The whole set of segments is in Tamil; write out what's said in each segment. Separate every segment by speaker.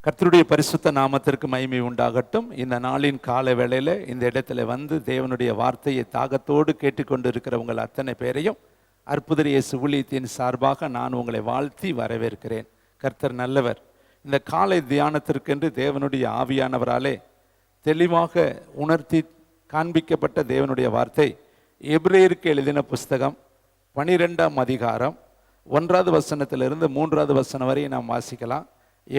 Speaker 1: கர்த்தருடைய பரிசுத்த நாமத்திற்கு மகிமை உண்டாகட்டும். இந்த நாளின் கால வேளையில் இந்த இடத்துல வந்து தேவனுடைய வார்த்தையை தாகத்தோடு கேட்டுக்கொண்டிருக்கிற உங்கள் அத்தனை பேரையும் அற்புத இயேசு ஊழியத்தின் சார்பாக நான் உங்களை வாழ்த்தி வரவேற்கிறேன். கர்த்தர் நல்லவர். இந்த காலை தியானத்திற்கென்று தேவனுடைய ஆவியானவராலே தெளிவாக உணர்த்தி காண்பிக்கப்பட்ட தேவனுடைய வார்த்தை எபிரேயருக்கு எழுதின புஸ்தகம் 12ஆம் அதிகாரம் 1வது வசனத்திலிருந்து 3வது வசனம் வரை நாம் வாசிக்கலாம்.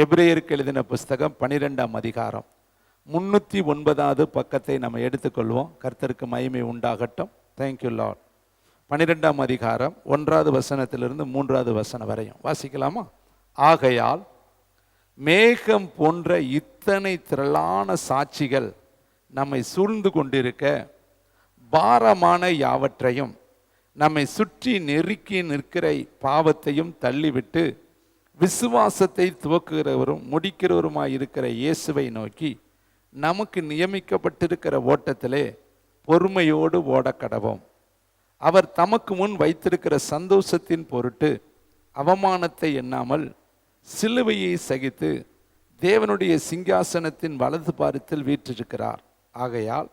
Speaker 1: எபிரேயருக்கு எழுதின புஸ்தகம் 12ஆம் அதிகாரம் 309வது பக்கத்தை நம்ம எடுத்துக்கொள்வோம். கர்த்தருக்கு மகிமை உண்டாகட்டும். Thank you Lord. 12ஆம் அதிகாரம் 1வது வசனத்திலிருந்து 3வது வசனம் வரையும் வாசிக்கலாமா? ஆகையால் மேகம் போன்ற இத்தனை திரளான சாட்சிகள் நம்மை சூழ்ந்து கொண்டிருக்க பாரமான யாவற்றையும் நம்மை சுற்றி நெருக்கி நிற்கிற பாவத்தையும் தள்ளிவிட்டு விசுவாசத்தை துவக்குகிறவரும் முடிக்கிறவருமாய் இருக்கிற இயேசுவை நோக்கி நமக்கு நியமிக்கப்பட்டிருக்கிற ஓட்டத்திலே பொறுமையோடு ஓடக்கடவோம். அவர் தமக்கு முன் வைத்திருக்கிற சந்தோஷத்தின் பொருட்டு அவமானத்தை எண்ணாமல் சிலுவையை சகித்து தேவனுடைய சிங்காசனத்தின் வலது பாரத்தில் வீற்றிருக்கிறார். ஆகையால்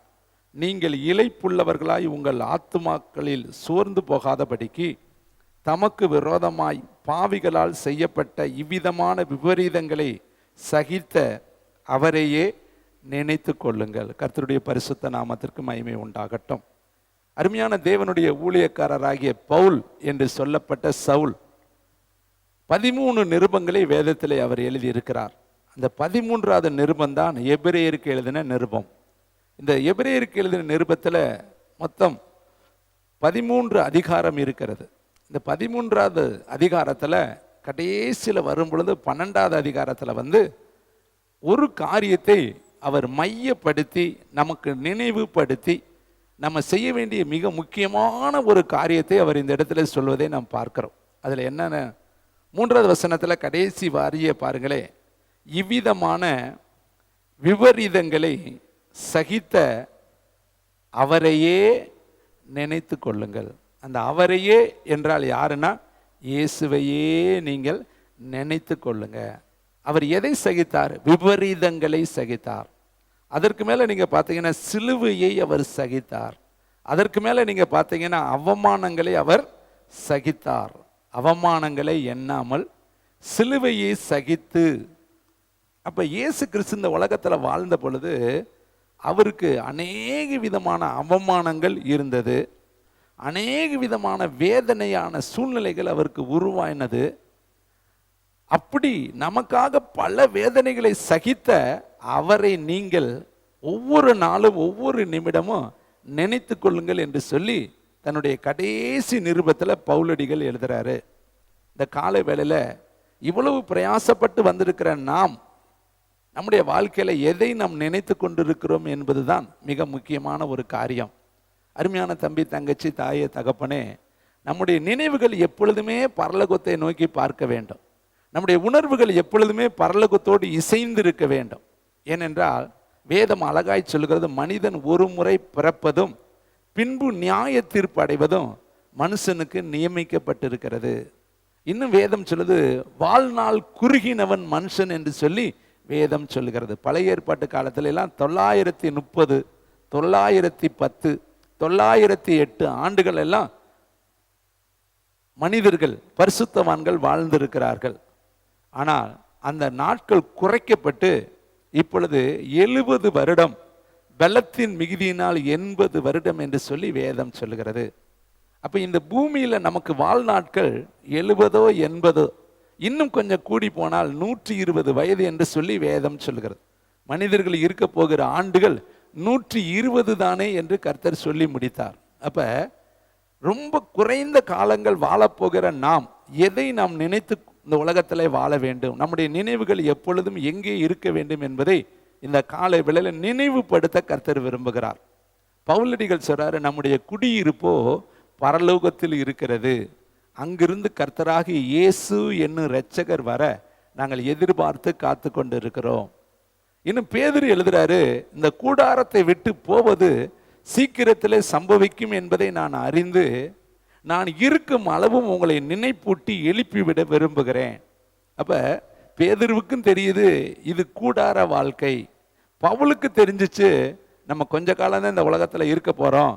Speaker 1: நீங்கள் இளைப்புள்ளவர்களாய் உங்கள் ஆத்துமாக்களில் சோர்ந்து போகாதபடிக்கு தமக்கு விரோதமாய் பாவிகளால் செய்யப்பட்ட இவ்விதமான விபரீதங்களை சகித்த அவரையே நினைத்து கொள்ளுங்கள். கர்த்தருடைய பரிசுத்த நாமத்திற்கு மகிமை உண்டாகட்டும். அருமையான தேவனுடைய ஊழியக்காரராகிய பவுல் என்று சொல்லப்பட்ட சவுல் 13 நிருபங்களை வேதத்திலே அவர் எழுதியிருக்கிறார். அந்த 13வது நிருபம்தான் எபிரேயருக்கு எழுதின நிருபம். இந்த எபிரேயருக்கு எழுதின நிருபத்தில் மொத்தம் 13 அதிகாரம் இருக்கிறது. இந்த 13வது அதிகாரத்தில் கடைசியில் வரும் பொழுது 12வது அதிகாரத்தில் வந்து ஒரு காரியத்தை அவர் மையப்படுத்தி நமக்கு நினைவுபடுத்தி நம்ம செய்ய வேண்டிய மிக முக்கியமான ஒரு காரியத்தை அவர் இந்த இடத்துல சொல்வதை நாம் பார்க்கிறோம். அதில் என்னென்ன 3வது வசனத்தில் கடைசி வாரியை பாருங்களே, இவ்விதமான விபரீதங்களை சகித்த அவரையே நினைத்து கொள்ளுங்கள். அந்த அவரையே என்றால் யாருன்னா இயேசுவையே நீங்கள் நினைத்து கொள்ளுங்க. அவர் எதை சகித்தார்? விபரீதங்களை சகித்தார். அதற்கு மேலே நீங்கள் பார்த்தீங்கன்னா சிலுவையை அவர் சகித்தார். அதற்கு மேலே நீங்கள் பார்த்தீங்கன்னா அவமானங்களை அவர் சகித்தார். அவமானங்களை எண்ணாமல் சிலுவையை சகித்து. அப்போ இயேசு கிறிஸ்து இந்த உலகத்தில் வாழ்ந்த பொழுது அவருக்கு அநேக விதமான அவமானங்கள் இருந்தது, அநேக விதமான வேதனையான சூழ்நிலைகள் அவருக்கு உருவாயினது. அப்படி நமக்காக பல வேதனைகளை சகித்த அவரை நீங்கள் ஒவ்வொரு நாளும் ஒவ்வொரு நிமிடமும் நினைத்து கொள்ளுங்கள் என்று சொல்லி தன்னுடைய கடைசி நிருபத்தில் பவுலடிகள் எழுதுறாரு. இந்த காலை வேளையில் இவ்வளவு பிரயாசப்பட்டு வந்திருக்கிற நாம் நம்முடைய வாழ்க்கையில் எதை நாம் நினைத்து கொண்டிருக்கிறோம் என்பதுதான் மிக முக்கியமான ஒரு காரியம். அருமையான தம்பி, தங்கச்சி, தாயே, தகப்பனே, நம்முடைய நினைவுகள் எப்பொழுதுமே பரலோகத்தை நோக்கி பார்க்க வேண்டும். நம்முடைய உணர்வுகள் எப்பொழுதுமே பரலோகத்தோடு இசைந்து இருக்க வேண்டும். ஏனென்றால் வேதம் அழகாய் சொல்கிறது, மனிதன் ஒரு முறை பிறப்பதும் பின்பு நியாய தீர்ப்பு அடைவதும் மனுஷனுக்கு நியமிக்கப்பட்டிருக்கிறது. இன்னும் வேதம் சொல்லுது, வாழ்நாள் குறுகினவன் மனுஷன் என்று சொல்லி வேதம் சொல்லுகிறது. பழைய ஏற்பாட்டு காலத்துல எல்லாம் 930, 910, 908 ஆண்டுகள் எல்லாம் மனிதர்கள் பரிசுத்தவான்கள் வாழ்ந்திருக்கிறார்கள். ஆனால் அந்த நாட்கள் குறைக்கப்பட்டு இப்பொழுது 70 வருடம், பலத்தின் மிகுதியினால் 80 வருடம் என்று சொல்லி வேதம் சொல்லுகிறது. அப்போ இந்த பூமியில் நமக்கு வாழ்நாட்கள் 70ஓ 80ஓ, இன்னும் கொஞ்சம் கூடி போனால் 120 வயது என்று சொல்லி வேதம் சொல்லுகிறது. மனிதர்கள் இருக்க போகிற ஆண்டுகள் 120 தானே என்று கர்த்தர் சொல்லி முடித்தார். அப்போ ரொம்ப குறைந்த காலங்கள் வாழப்போகிற நாம் எதை நாம் நினைத்து இந்த உலகத்தில் வாழ வேண்டும், நம்முடைய நினைவுகள் எப்பொழுதும் எங்கே இருக்க வேண்டும் என்பதை இந்த காலை வேளையில் நினைவுபடுத்த கர்த்தர் விரும்புகிறார். பவுலடிகள் சொல்றாரு, நம்முடைய குடியிருப்போ பரலோகத்தில் இருக்கிறது. அங்கிருந்து கர்த்தராகி இயேசு என்னும் இரட்சகர் வர நாங்கள் எதிர்பார்த்து காத்து கொண்டு இருக்கிறோம். இன்னும் பேதுரு எழுதுறாரு, இந்த கூடாரத்தை விட்டு போவது சீக்கிரத்திலே சம்பவிக்கும் என்பதை நான் அறிந்து நான் இருக்கும் அளவும் உங்களை நினைப்பூட்டி எழுப்பிவிட விரும்புகிறேன். அப்போ பேதுருவுக்கும் தெரியுது இது கூடார வாழ்க்கை. பவுலுக்கு தெரிஞ்சிச்சு நம்ம கொஞ்ச காலம் தான் இந்த உலகத்துல இருக்க போறோம்,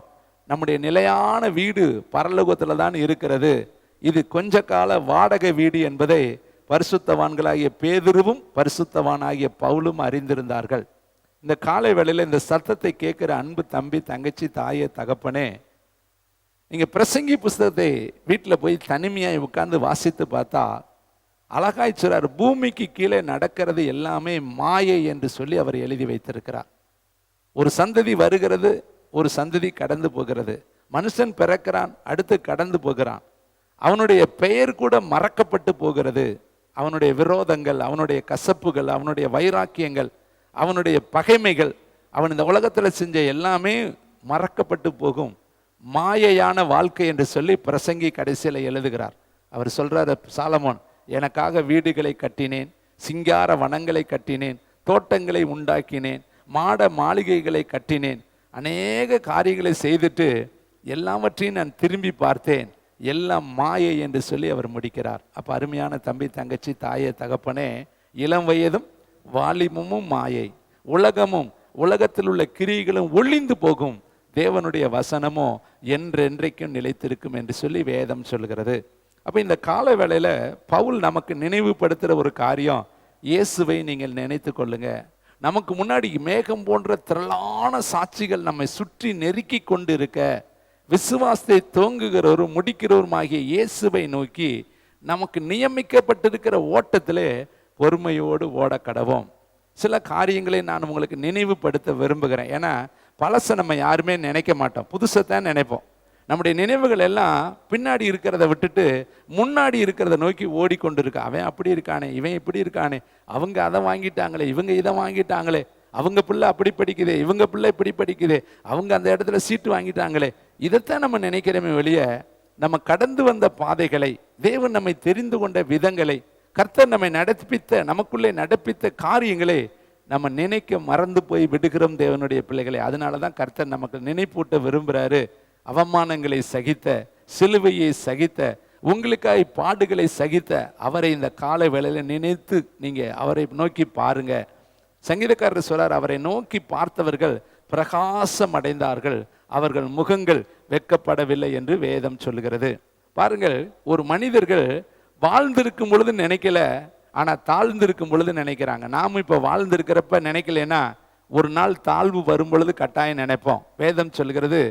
Speaker 1: நம்முடைய நிலையான வீடு பரலோகத்துல தான் இருக்கிறது, இது கொஞ்ச கால வாடகை வீடு என்பதை பரிசுத்தவான்களாகிய பேதுருவும் பரிசுத்தவானாகிய பவுலும் அறிந்திருந்தார்கள். இந்த காலை வேளையில இந்த சத்தத்தை கேட்கிற அன்பு தம்பி, தங்கச்சி, தாயே, தகப்பனே, நீங்க பிரசங்கி புஸ்தகத்தை வீட்டில் போய் தனிமையாய் உட்கார்ந்து வாசித்து பார்த்தா அழகாய் சொல்றார், பூமிக்கு கீழே நடக்கிறது எல்லாமே மாயை என்று சொல்லி அவர் எழுதி வைத்திருக்கிறார். ஒரு சந்ததி வருகிறது, ஒரு சந்ததி கடந்து போகிறது. மனுஷன் பிறக்கிறான், அடுத்து கடந்து போகிறான். அவனுடைய பெயர் கூட மறக்கப்பட்டு போகிறது. அவனுடைய விரோதங்கள், அவனுடைய கசப்புகள், அவனுடைய வைராக்கியங்கள், அவனுடைய பகைமைகள், அவன் இந்த உலகத்தில் செஞ்ச எல்லாமே மறக்கப்பட்டு போகும். மாயையான வாழ்க்கை என்று சொல்லி பிரசங்கி கடைசியில் எழுதுகிறார். அவர் சொல்றார், சாலமோன், எனக்காக வீடுகளை கட்டினேன், சிங்கார வனங்களை கட்டினேன், தோட்டங்களை உண்டாக்கினேன், மாட மாளிகைகளை கட்டினேன், அநேக காரியங்களை செய்துட்டு எல்லாவற்றையும் நான் திரும்பி பார்த்தேன், எல்லாம் மாயை என்று சொல்லி அவர் முடிக்கிறார். அப்போ அருமையான தம்பி, தங்கச்சி, தாயே, தகப்பனே, இளம் வயதும் வாலிபமும் மாயை, உலகமும் உலகத்தில் உள்ள கிரியைகளும் ஒளிந்து போகும், தேவனுடைய வசனமோ என்றென்றைக்கும் நிலைத்திருக்கும் என்று சொல்லி வேதம் சொல்கிறது. அப்போ இந்த கால வேளையில் பவுல் நமக்கு நினைவுபடுத்துகிற ஒரு காரியம், இயேசுவை நீங்கள் நினைத்து கொள்ளுங்க. நமக்கு முன்னாடி மேகம் போன்ற திரளான சாட்சிகள் நம்மை சுற்றி நெருக்கி கொண்டு இருக்க, விசுவாசத்தை தோங்குகிறவரும் முடிக்கிறவருமாகிய இயேசுவை நோக்கி நமக்கு நியமிக்கப்பட்டிருக்கிற ஓட்டத்திலே பொறுமையோடு ஓட கடவோம். சில காரியங்களை நான் உங்களுக்கு நினைவுபடுத்த விரும்புகிறேன். ஏன்னா பழசை நம்ம யாருமே நினைக்க மாட்டோம், புதுசைத்தான் நினைப்போம். நம்முடைய நினைவுகள் எல்லாம் பின்னாடி இருக்கிறத விட்டுட்டு முன்னாடி இருக்கிறத நோக்கி ஓடிக்கொண்டு இருக்கு. அவன் அப்படி இருக்கானே, இவன் இப்படி இருக்கானே, அவங்க அதை வாங்கிட்டாங்களே, இவங்க இதை வாங்கிட்டாங்களே, அவங்க பிள்ளை அப்படி படிக்குதே, இவங்க பிள்ளை இப்படி படிக்குதே, அவங்க அந்த இடத்துல சீட்டு வாங்கிட்டாங்களே, இதைத்தான் நம்ம நினைக்கிறோமே வெளியே நம்ம கடந்து வந்த பாதைகளை, தேவன் நம்மை தெரிந்து கொண்ட விதங்களை, கர்த்தர் நம்மை நடப்பித்த, நமக்குள்ளே நடப்பித்த காரியங்களை நம்ம நினைக்க மறந்து போய் விடுகிறோம் தேவனுடைய பிள்ளைகளை. அதனால தான் கர்த்தர் நமக்கு நினைப்பூட்ட விரும்புகிறாரு. அவமானங்களை சகித்த, சிலுவையை சகித்த, உங்களுக்காய் பாடுகளை சகித்த அவரை இந்த காலை வேளையில நினைத்து நீங்க அவரை நோக்கி பாருங்க. சங்கீதக்காரர் சொல்றார், அவரை நோக்கி பார்த்தவர்கள் பிரகாசம் அடைந்தார்கள், அவர்கள் முகங்கள் வெட்கப்படவில்லை என்று வேதம் சொல்லுகிறது. பாருங்கள், ஒரு மனிதர்கள் வாழ்ந்திருக்கும் பொழுது நினைக்கல, ஆனா தாழ்ந்திருக்கும் பொழுது நினைக்கிறாங்க. நாம் இப்ப வாழ்ந்திருக்கிறப்ப நினைக்கலன்னா ஒரு நாள் தாழ்வு வரும் பொழுது கட்டாயம் நினைப்போம். வேதம் சொல்கிறது,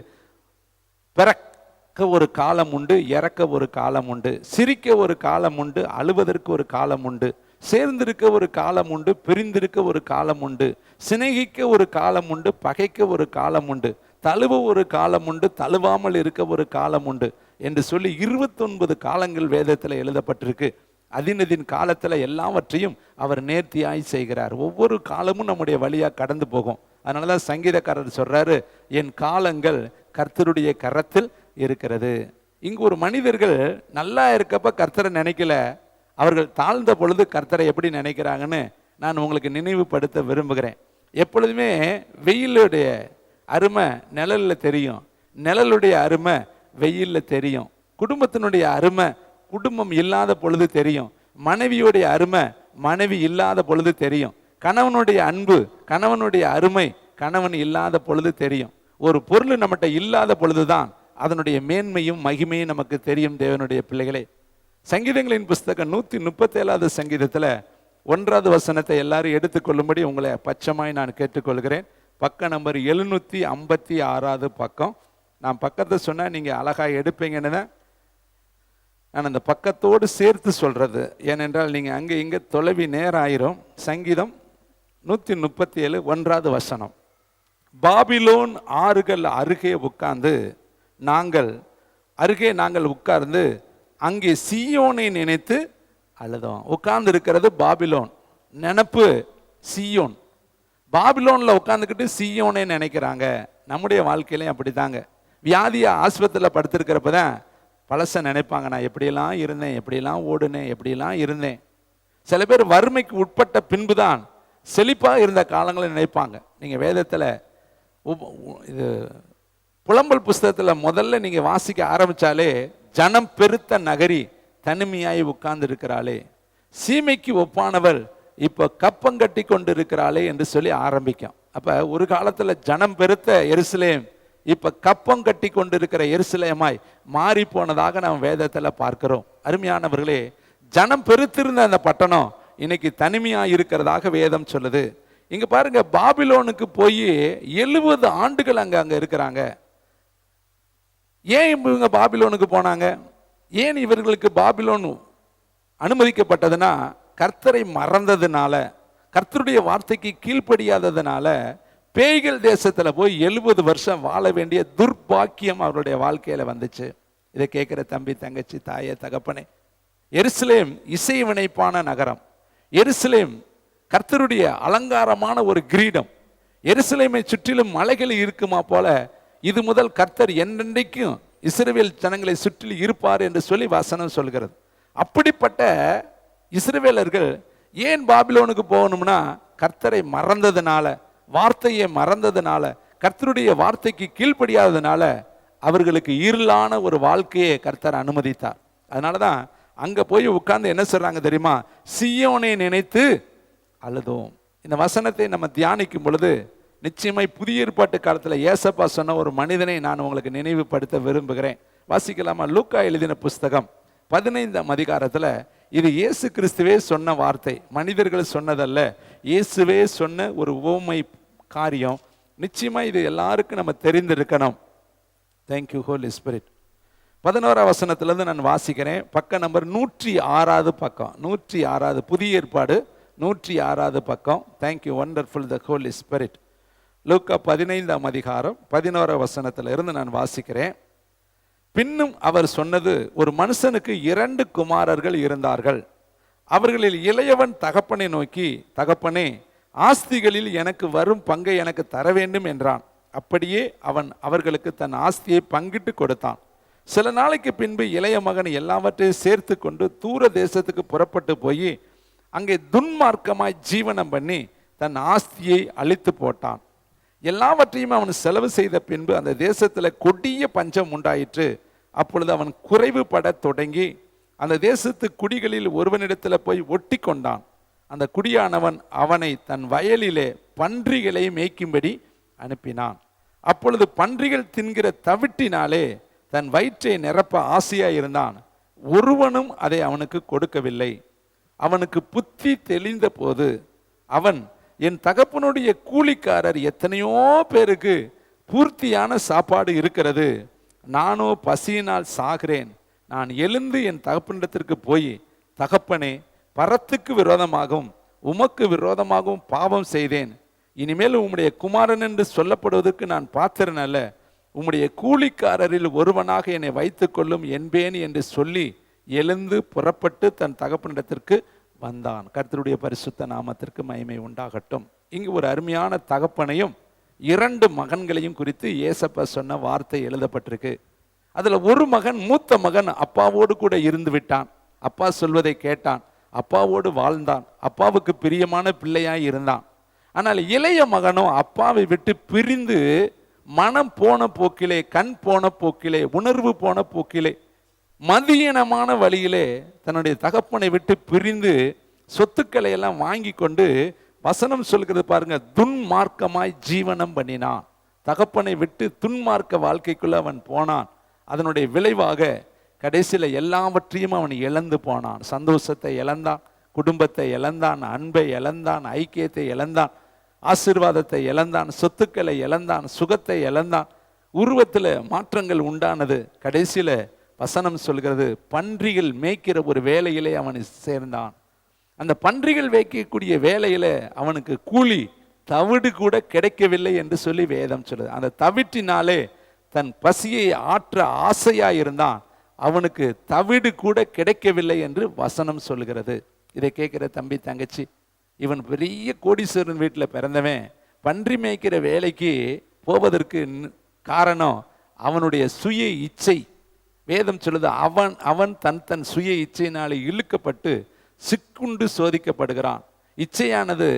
Speaker 1: பிறக்க ஒரு காலம் உண்டு, இறக்க ஒரு காலம் உண்டு, சிரிக்க ஒரு காலம் உண்டு, அழுவதற்கு ஒரு காலம் உண்டு, சேர்ந்திருக்க ஒரு காலம் உண்டு, பிரிந்திருக்க ஒரு காலம் உண்டு, சிநேகிக்க ஒரு காலம் உண்டு, பகைக்க ஒரு காலம் உண்டு, தழுவ ஒரு காலம் உண்டு, தழுவாமல் இருக்க ஒரு காலம் உண்டு என்று சொல்லி 29 காலங்கள் வேதத்தில் எழுதப்பட்டிருக்கு. அதினதின் காலத்தில் எல்லாவற்றையும் அவர் நேர்த்தியாய் செய்கிறார். ஒவ்வொரு காலமும் நம்முடைய வழியாக கடந்து போகும். அதனால தான் சங்கீதக்காரர் சொல்றாரு, என் காலங்கள் கர்த்தருடைய கரத்தில் இருக்கிறது. இங்கு ஒரு மனிதர்கள் நல்லா இருக்கப்ப கர்த்தரை நினைக்கல, அவர்கள் தாழ்ந்த பொழுது கர்த்தரை எப்படி நினைக்கிறாங்கன்னு நான் உங்களுக்கு நினைவுபடுத்த விரும்புகிறேன். எப்பொழுதுமே வெயிலுடைய அருமை நிழலில் தெரியும், நிழலுடைய அருமை வெயிலில் தெரியும், குடும்பத்தினுடைய அருமை குடும்பம் இல்லாத பொழுது தெரியும், மனைவியுடைய அருமை மனைவி இல்லாத பொழுது தெரியும், கணவனுடைய அன்பு, கணவனுடைய அருமை கணவன் இல்லாத பொழுது தெரியும். ஒரு பொருள் நம்மகிட்ட இல்லாத பொழுதுதான் அதனுடைய மேன்மையும் மகிமையும் நமக்கு தெரியும். தேவனுடைய பிள்ளைகளே, சங்கீதங்களின் புஸ்தகம் 137வது சங்கீதத்தில் 1வது வசனத்தை எல்லாரும் எடுத்துக்கொள்ளும்படி உங்களை பச்சமாய் நான் கேட்டுக்கொள்கிறேன். பக்கம் நம்பர் 756வது பக்கம். நான் பக்கத்தை சொன்னால் நீங்கள் அழகாக எடுப்பீங்கன்னு தான் நான் அந்த பக்கத்தோடு சேர்த்து சொல்றது. ஏனென்றால் நீங்கள் அங்கே இங்கே தொலைவி நேரம் ஆயிரும். சங்கீதம் 137 1வது வசனம், பாபிலோன் ஆறுகள் அருகே உட்கார்ந்து நாங்கள் உட்கார்ந்து அங்கே சீயோனை நினைத்து அழுதோம். உட்கார்ந்து இருக்கிறது பாபிலோன், நினப்பு சீயோன். பாபிலோன்ல உட்காந்துக்கிட்டு சீயோனை நினைக்கிறாங்க. நம்முடைய வாழ்க்கையிலையும் அப்படித்தாங்க. வியாதியை ஆஸ்பத்திரியில் படுத்திருக்கிறப்ப தான் பழச நினைப்பாங்க, நான் எப்படியெல்லாம் இருந்தேன், எப்படியெல்லாம் ஓடுனேன், எப்படியெல்லாம் இருந்தேன். சில பேர் வறுமைக்கு உட்பட்ட பின்புதான் செழிப்பாக இருந்த காலங்களை நினைப்பாங்க. நீங்கள் வேதத்தில் இது புலம்பல் புஸ்தகத்தில் முதல்ல நீங்கள் வாசிக்க ஆரம்பித்தாலே, ஜனம் பெருத்த நகரி தனிமையாய் உட்கார்ந்து இருக்கிறாளே, சீமைக்கு ஒப்பானவள் இப்ப கப்பங்கட்டி கொண்டு இருக்கிறாளே என்று சொல்லி ஆரம்பிக்கும். அப்ப ஒரு காலத்துல ஜனம் பெருத்த எருசலேம் இப்ப கப்பம் கட்டி கொண்டு இருக்கிற எருசலேமாய் மாறி போனதாக நாம் வேதத்துல பார்க்கிறோம். அருமையானவர்களே, ஜனம் பெருத்திருந்த அந்த பட்டணம் இன்னைக்கு தனிமையா இருக்கிறதாக வேதம் சொல்லுது. இங்க பாருங்க, பாபிலோனுக்கு போய் 70 ஆண்டுகள் அங்க இருக்கிறாங்க. ஏன் இவங்க பாபிலோனுக்கு போனாங்க? ஏன் இவர்களுக்கு பாபிலோன் அனுமதிக்கப்பட்டதுன்னா, கர்த்தரை மறந்ததுனால, கர்த்தருடைய வார்த்தைக்கு கீழ்ப்படியாததுனால பேய்கள் தேசத்துல போய் 70 வருஷம் வாழ வேண்டிய துர்பாக்கியம் அவருடைய வாழ்க்கையில வந்துச்சு. இதை கேட்கிற தம்பி, தங்கச்சி, தாயே, தகப்பனே, எருசலேம் இசைவினைப்பான நகரம். எருசலேம் கர்த்தருடைய அலங்காரமான ஒரு கிரீடம். எருசலேமை சுற்றிலும் மலைகள் இருக்குமா போல இது முதல் கர்த்தர் என்றென்றைக்கும் இஸ்ரவேல் ஜனங்களை சுற்றி இருப்பார் என்று சொல்லி வசனம் சொல்கிறது. அப்படிப்பட்ட இஸ்ரவேலர்கள் ஏன் பாபிலோனுக்கு போகணும்னா, கர்த்தரை மறந்ததுனால, வார்த்தையை மறந்ததுனால, கர்த்தருடைய வார்த்தைக்கு கீழ்ப்படியாததுனால அவர்களுக்கு இருளான ஒரு வாழ்க்கையை கர்த்தர் அனுமதித்தார். அதனாலதான் அங்க போய் உட்கார்ந்து என்ன சொல்றாங்க தெரியுமா? சீயோனை நினைத்து அழுதோம். இந்த வசனத்தை நம்ம தியானிக்கும் பொழுது நிச்சயமாய் புதிய ஏற்பாட்டு காலத்தில் ஏசப்பா சொன்ன ஒரு மனிதனை நான் உங்களுக்கு நினைவுபடுத்த விரும்புகிறேன். வாசிக்கலாமா? லூக்கா எழுதின புஸ்தகம் 15ஆம் அதிகாரத்தில் இது இயேசு கிறிஸ்துவே சொன்ன வார்த்தை, மனிதர்கள் சொன்னதல்ல, இயேசுவே சொன்ன ஒரு உவமை காரியம். நிச்சயமா இது எல்லாருக்கும் நம்ம தெரிந்திருக்கணும். Thank you Holi spirit. 11ஆம் வசனத்திலிருந்து நான் வாசிக்கிறேன். பக்கம் நம்பர் 106 பக்கம், 106 புதிய ஏற்பாடு 106 பக்கம். தேங்க்யூ வண்டர்ஃபுல் த ஹோலி ஸ்பிரிட். லூக்கா 15ஆம் அதிகாரம் 11ஆம் வசனத்திலிருந்து நான் வாசிக்கிறேன். பின்னும் அவர் சொன்னது, ஒரு மனுஷனுக்கு 2 குமாரர்கள் இருந்தார்கள். அவர்களில் இளையவன் தகப்பனை நோக்கி, தகப்பனே, ஆஸ்திகளில் எனக்கு வரும் பங்கை எனக்கு தர வேண்டும் என்றான். அப்படியே அவன் அவர்களுக்கு தன் ஆஸ்தியை பங்கிட்டு கொடுத்தான். சில நாளைக்கு பின்பு இளைய மகன் எல்லாவற்றையும் சேர்த்து கொண்டு தூர தேசத்துக்கு புறப்பட்டு போய் அங்கே துன்மார்க்கமாய் ஜீவனம் பண்ணி தன் ஆஸ்தியை அழித்து போட்டான். எல்லாவற்றையும் அவன் செலவு செய்த பின்பு அந்த தேசத்தில் கொடிய பஞ்சம் உண்டாயிற்று. அப்பொழுது அவன் குறைவுபட தொடங்கி அந்த தேசத்து குடிகளில் ஒருவனிடத்தில் போய் ஒட்டி கொண்டான். அந்த குடியானவன் அவனை தன் வயலிலே பன்றிகளை மேய்க்கும்படி அனுப்பினான். அப்பொழுது பன்றிகள் தின்கிற தவிட்டினாலே தன் வயிற்றை நிரப்ப ஆசையா இருந்தான். ஒருவனும் அதை அவனுக்கு கொடுக்கவில்லை. அவனுக்கு புத்தி தெளிந்த போது அவன், என் தகப்பனுடைய கூலிக்காரர் எத்தனையோ பேருக்கு பூர்த்தியான சாப்பாடு இருக்கிறது, நானோ பசியினால் சாகிறேன். நான் எழுந்து என் தகப்பனிடத்திற்கு போய், தகப்பனே, பரத்துக்கு விரோதமாகவும் உமக்கு விரோதமாகவும் பாவம் செய்தேன். இனிமேல் உம்முடைய குமாரன் என்று சொல்லப்படுவதற்கு நான் பாத்திரன் அல்ல. உம்முடைய கூலிக்காரரில் ஒருவனாக என்னை வைத்துக் கொள்ளும் என்பேன் என்று சொல்லி எழுந்து புறப்பட்டு தன் தகப்பனிடத்திற்கு வந்தான். கர்த்தருடைய பரிசுத்த நாமத்திற்கு மகிமை உண்டாகட்டும். இங்கு ஒரு அருமையான தகப்பனையும் 2 மகன்களையும் குறித்து ஏசப்பா சொன்ன வார்த்தை எழுதப்பட்டிருக்கு. அதுல ஒரு மகன், மூத்த மகன் அப்பாவோடு கூட இருந்து விட்டான். அப்பா சொல்வதை கேட்டான், அப்பாவோடு வாழ்ந்தான், அப்பாவுக்கு பிரியமான பிள்ளையாய் இருந்தான். ஆனால் இளைய மகனோ அப்பாவை விட்டு பிரிந்து மனம் போன போக்கிலே, கண் போன போக்கிலே, உணர்வு போன போக்கிலே, மதியீனமான வழியிலே தன்னுடைய தகப்பனை விட்டு பிரிந்து சொத்துக்களை எல்லாம் வாங்கி கொண்டு, வசனம் சொல்கிறது பாருங்க, துன்மார்க்கமாய் ஜீவனம் பண்ணினான். தகப்பனை விட்டு துன்மார்க்க வாழ்க்கைக்குள்ள அவன் போனான். அதனுடைய விளைவாக கடைசியில் எல்லாவற்றையும் அவன் இழந்து போனான். சந்தோஷத்தை இழந்தான், குடும்பத்தை இழந்தான், அன்பை இழந்தான், ஐக்கியத்தை இழந்தான், ஆசீர்வாதத்தை இழந்தான், சொத்துக்களை இழந்தான், சுகத்தை இழந்தான். உருவத்தில் மாற்றங்கள் உண்டானது. கடைசியில் வசனம் சொல்கிறது, பன்றிகள் மேய்க்கிற ஒரு வேலையிலே அவன் சேர்ந்தான். அந்த பன்றிகள் மேய்க்கக்கூடிய வேலையில அவனுக்கு கூலி தவிடு கூட கிடைக்கவில்லை என்று சொல்லி வேதம் சொல்லுது. அந்த தவிட்டினாலே தன் பசியை ஆற்ற ஆசையா இருந்தான். அவனுக்கு தவிடு கூட கிடைக்கவில்லை என்று வசனம் சொல்லுகிறது. இதை கேட்கிற தம்பி, தங்கச்சி, இவன் பெரிய கோடீஸ்வரன் வீட்டில் பிறந்தவன் பன்றி மேய்க்கிற வேலைக்கு போவதற்கு காரணம் அவனுடைய சுய இச்சை. வேதம் சொல்லுது, அவன் தன் சுய இச்சையினாலே இழுக்கப்பட்டு சிக்குண்டு சோதிக்கப்படுகிறான். இச்சையானது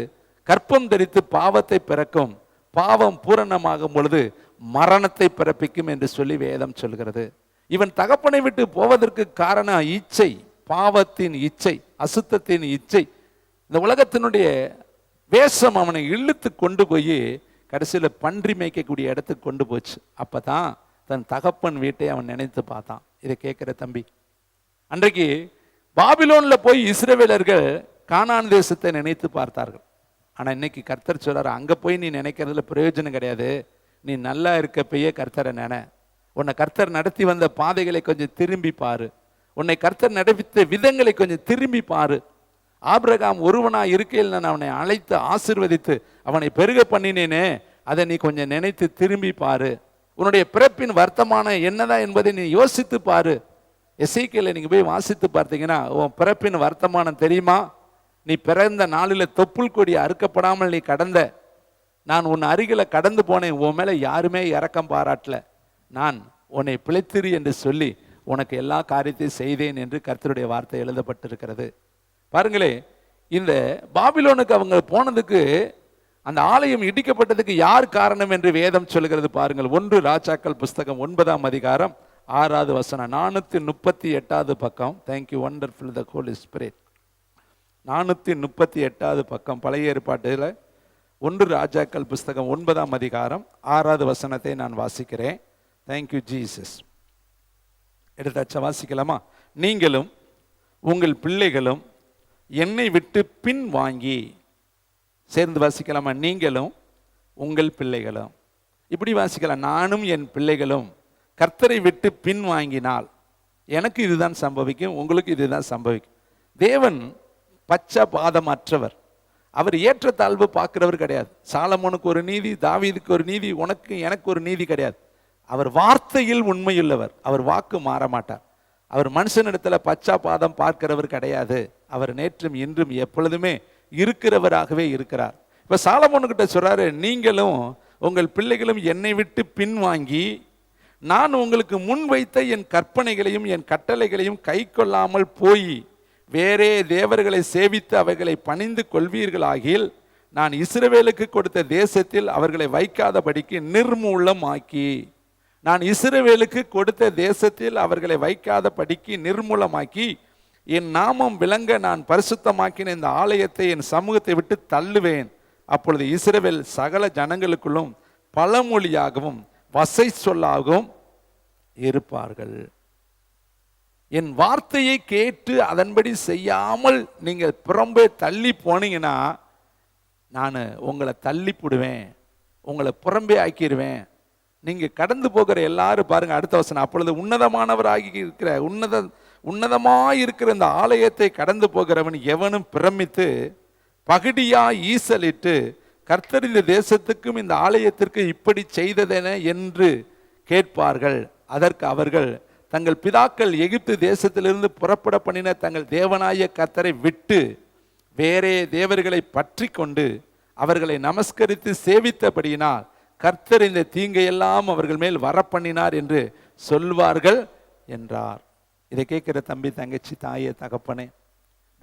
Speaker 1: கற்பம் தரித்து பாவத்தை பிறக்கும். பாவம் பூரணமாகும் பொழுது மரணத்தை பிறப்பிக்கும் என்று சொல்லி வேதம் சொல்கிறது. இவன் தகப்பனை விட்டு போவதற்கு காரணம் இச்சை, பாவத்தின் இச்சை. அசுத்தத்தின் இச்சை, இந்த உலகத்தினுடைய வேஷம் அவனை இழுத்து கொண்டு போய் கடைசியில் பன்றி மேய்க்கக்கூடிய இடத்துக்கு கொண்டு போச்சு. அப்பதான் தன் தகப்பன் வீட்டை அவன் நினைத்து பார்த்தான். இதை கேட்கிற தம்பி, அன்றைக்கு பாபிலோன்ல போய் இஸ்ரவேலர்கள் கானான் தேசத்தை நினைத்து பார்த்தார்கள். ஆனா இன்னைக்கு கர்த்தர் சொல்றாரு, அங்க போய் நீ நினைக்கிறதுல பிரயோஜனம் கிடையாது. நீ நல்லா இருக்கப்பயே கர்த்தரை நினை. உன்னை கர்த்தர் நடத்தி வந்த பாதைகளை கொஞ்சம் திரும்பி பாரு. உன்னை கர்த்தர் நடப்பித்த விதங்களை கொஞ்சம் திரும்பி பாரு. ஆபிரகாம் ஒருவனா இருக்கையில் நான் அவனை அழைத்து ஆசீர்வதித்து அவனை பெருக பண்ணினேனே, அதை நீ கொஞ்சம் நினைத்து திரும்பி பாரு. உன்னுடைய பிறப்பின் வர்த்தமானம் என்னதான் என்பதை நீ யோசித்து பாரு. எசேக்கியேலை நீங்க போய் வாசித்து பார்த்தீங்கன்னா, உன் பிறப்பின் வர்த்தமானம் தெரியுமா? நீ பிறந்த நாளில் தொப்புள் கொடி அறுக்கப்படாமல் நீ கடந்த, நான் உன் அருகில கடந்து போனேன், உன் மேல யாருமே இரக்கம் பாராட்டல, நான் உன்னை பிழைத்திரு என்று சொல்லி உனக்கு எல்லா காரியத்தையும் செய்தேன் என்று கர்த்தருடைய வார்த்தை எழுதப்பட்டிருக்கிறது. பாருங்களே, இந்த பாபிலோனுக்கு அவங்க போனதுக்கு, அந்த ஆலயம் இடிக்கப்பட்டதுக்கு யார் காரணம் என்று வேதம் சொல்லுகிறது பாருங்கள். 1 ராஜாக்கள் புஸ்தகம் 9ஆம் அதிகாரம் 6வது வசனம், 438வது பக்கம். தேங்க்யூ வண்டர்ஃபுல் த ஹோலி ஸ்பிரிட். 438வது பக்கம் பழைய ஏற்பாட்டில் 1 ராஜாக்கள் புஸ்தகம் 9ஆம் அதிகாரம் 6வது வசனத்தை நான் வாசிக்கிறேன். Thank you Jesus. எடுத்தாச்சா? வாசிக்கலாமா? நீங்களும் உங்கள் பிள்ளைகளும் என்னை விட்டு பின் வாங்கி, சேர்ந்து வாசிக்கலாமா? நீங்களும் உங்கள் பிள்ளைகளும், இப்படி வாசிக்கலாம். நானும் என் பிள்ளைகளும் கர்த்தரை விட்டு பின் வாங்கினால் எனக்கு இதுதான் சம்பவிக்கும், உங்களுக்கு இதுதான் சம்பவிக்கும். தேவன் பட்சபாதமற்றவர். அவர் ஏற்றத்தாழ்வு பார்க்கிறவர் கிடையாது. சாலமோனுக்கு ஒரு நீதி, தாவீதுக்கு ஒரு நீதி, உனக்கு எனக்கு ஒரு நீதி கிடையாது. அவர் வார்த்தையில் உண்மையுள்ளவர். அவர் வாக்கு மாற மாட்டார். அவர் மனுஷனிடத்துல பச்சாபாதம் பார்க்கிறவர் கிடையாது. அவர் நேற்றும் இன்றும் எப்பொழுதுமே இருக்கிறவராகவே இருக்கிறார். இப்ப சாலமோனுக்கிட்ட சொல்றாரு, நீங்களும் உங்கள் பிள்ளைகளும் என்னை விட்டு பின்வாங்கி நான் உங்களுக்கு முன் வைத்த என் கற்பனைகளையும் என் கட்டளைகளையும் கை கொள்ளாமல் போய் வேறே தேவர்களை சேவித்து அவைகளை பணிந்து கொள்வீர்களாகில் நான் இஸ்ரவேலுக்கு கொடுத்த தேசத்தில் அவர்களை வைக்காதபடிக்கு நிர்மூலமாக்கி, நான் இஸ்ரவேலுக்கு கொடுத்த தேசத்தில் அவர்களை வைக்காதபடிக்கு நிர்மூலமாக்கி என் நாமம் விளங்க நான் பரிசுத்தமாக்கின இந்த ஆலயத்தை என் சமூகத்தை விட்டு தள்ளுவேன். அப்பொழுது இஸ்ரவேல் சகல ஜனங்களுக்குள்ளும் பழமொழியாகவும் வசை சொல்லாகவும் இருப்பார்கள். என் வார்த்தையை கேட்டு அதன்படி செய்யாமல் நீங்கள் புறம்பே தள்ளி போனீங்கன்னா நான் உங்களை தள்ளி போடுவேன், உங்களை புறம்பே ஆக்கிடுவேன். நீங்க கடந்து போகிற எல்லாரும் பாருங்க, அடுத்த வசனம், அப்பொழுது உன்னதமானவராகி இருக்கிற உன்னதமாயிருக்கிற இந்த ஆலயத்தை கடந்து போகிறவன் எவனும் பிரமித்து பகுடியா ஈசலிட்டு கர்த்தர் இந்த தேசத்துக்கும் இந்த ஆலயத்திற்கு இப்படி செய்ததென என்று கேட்பார்கள். அதற்கு அவர்கள் தங்கள் பிதாக்கள் எகிப்து தேசத்திலிருந்து புறப்பட பண்ணின தங்கள் தேவனாய கர்த்தரை விட்டு வேறே தேவர்களை பற்றி கொண்டு அவர்களை நமஸ்கரித்து சேவித்தபடியினால் கர்த்தர் இந்த தீங்கையெல்லாம் அவர்கள் மேல் வரப்பண்ணினார் என்று சொல்வார்கள் என்றார். இதை கேட்கிற தம்பி, தங்கச்சி, தாயே, தகப்பனே,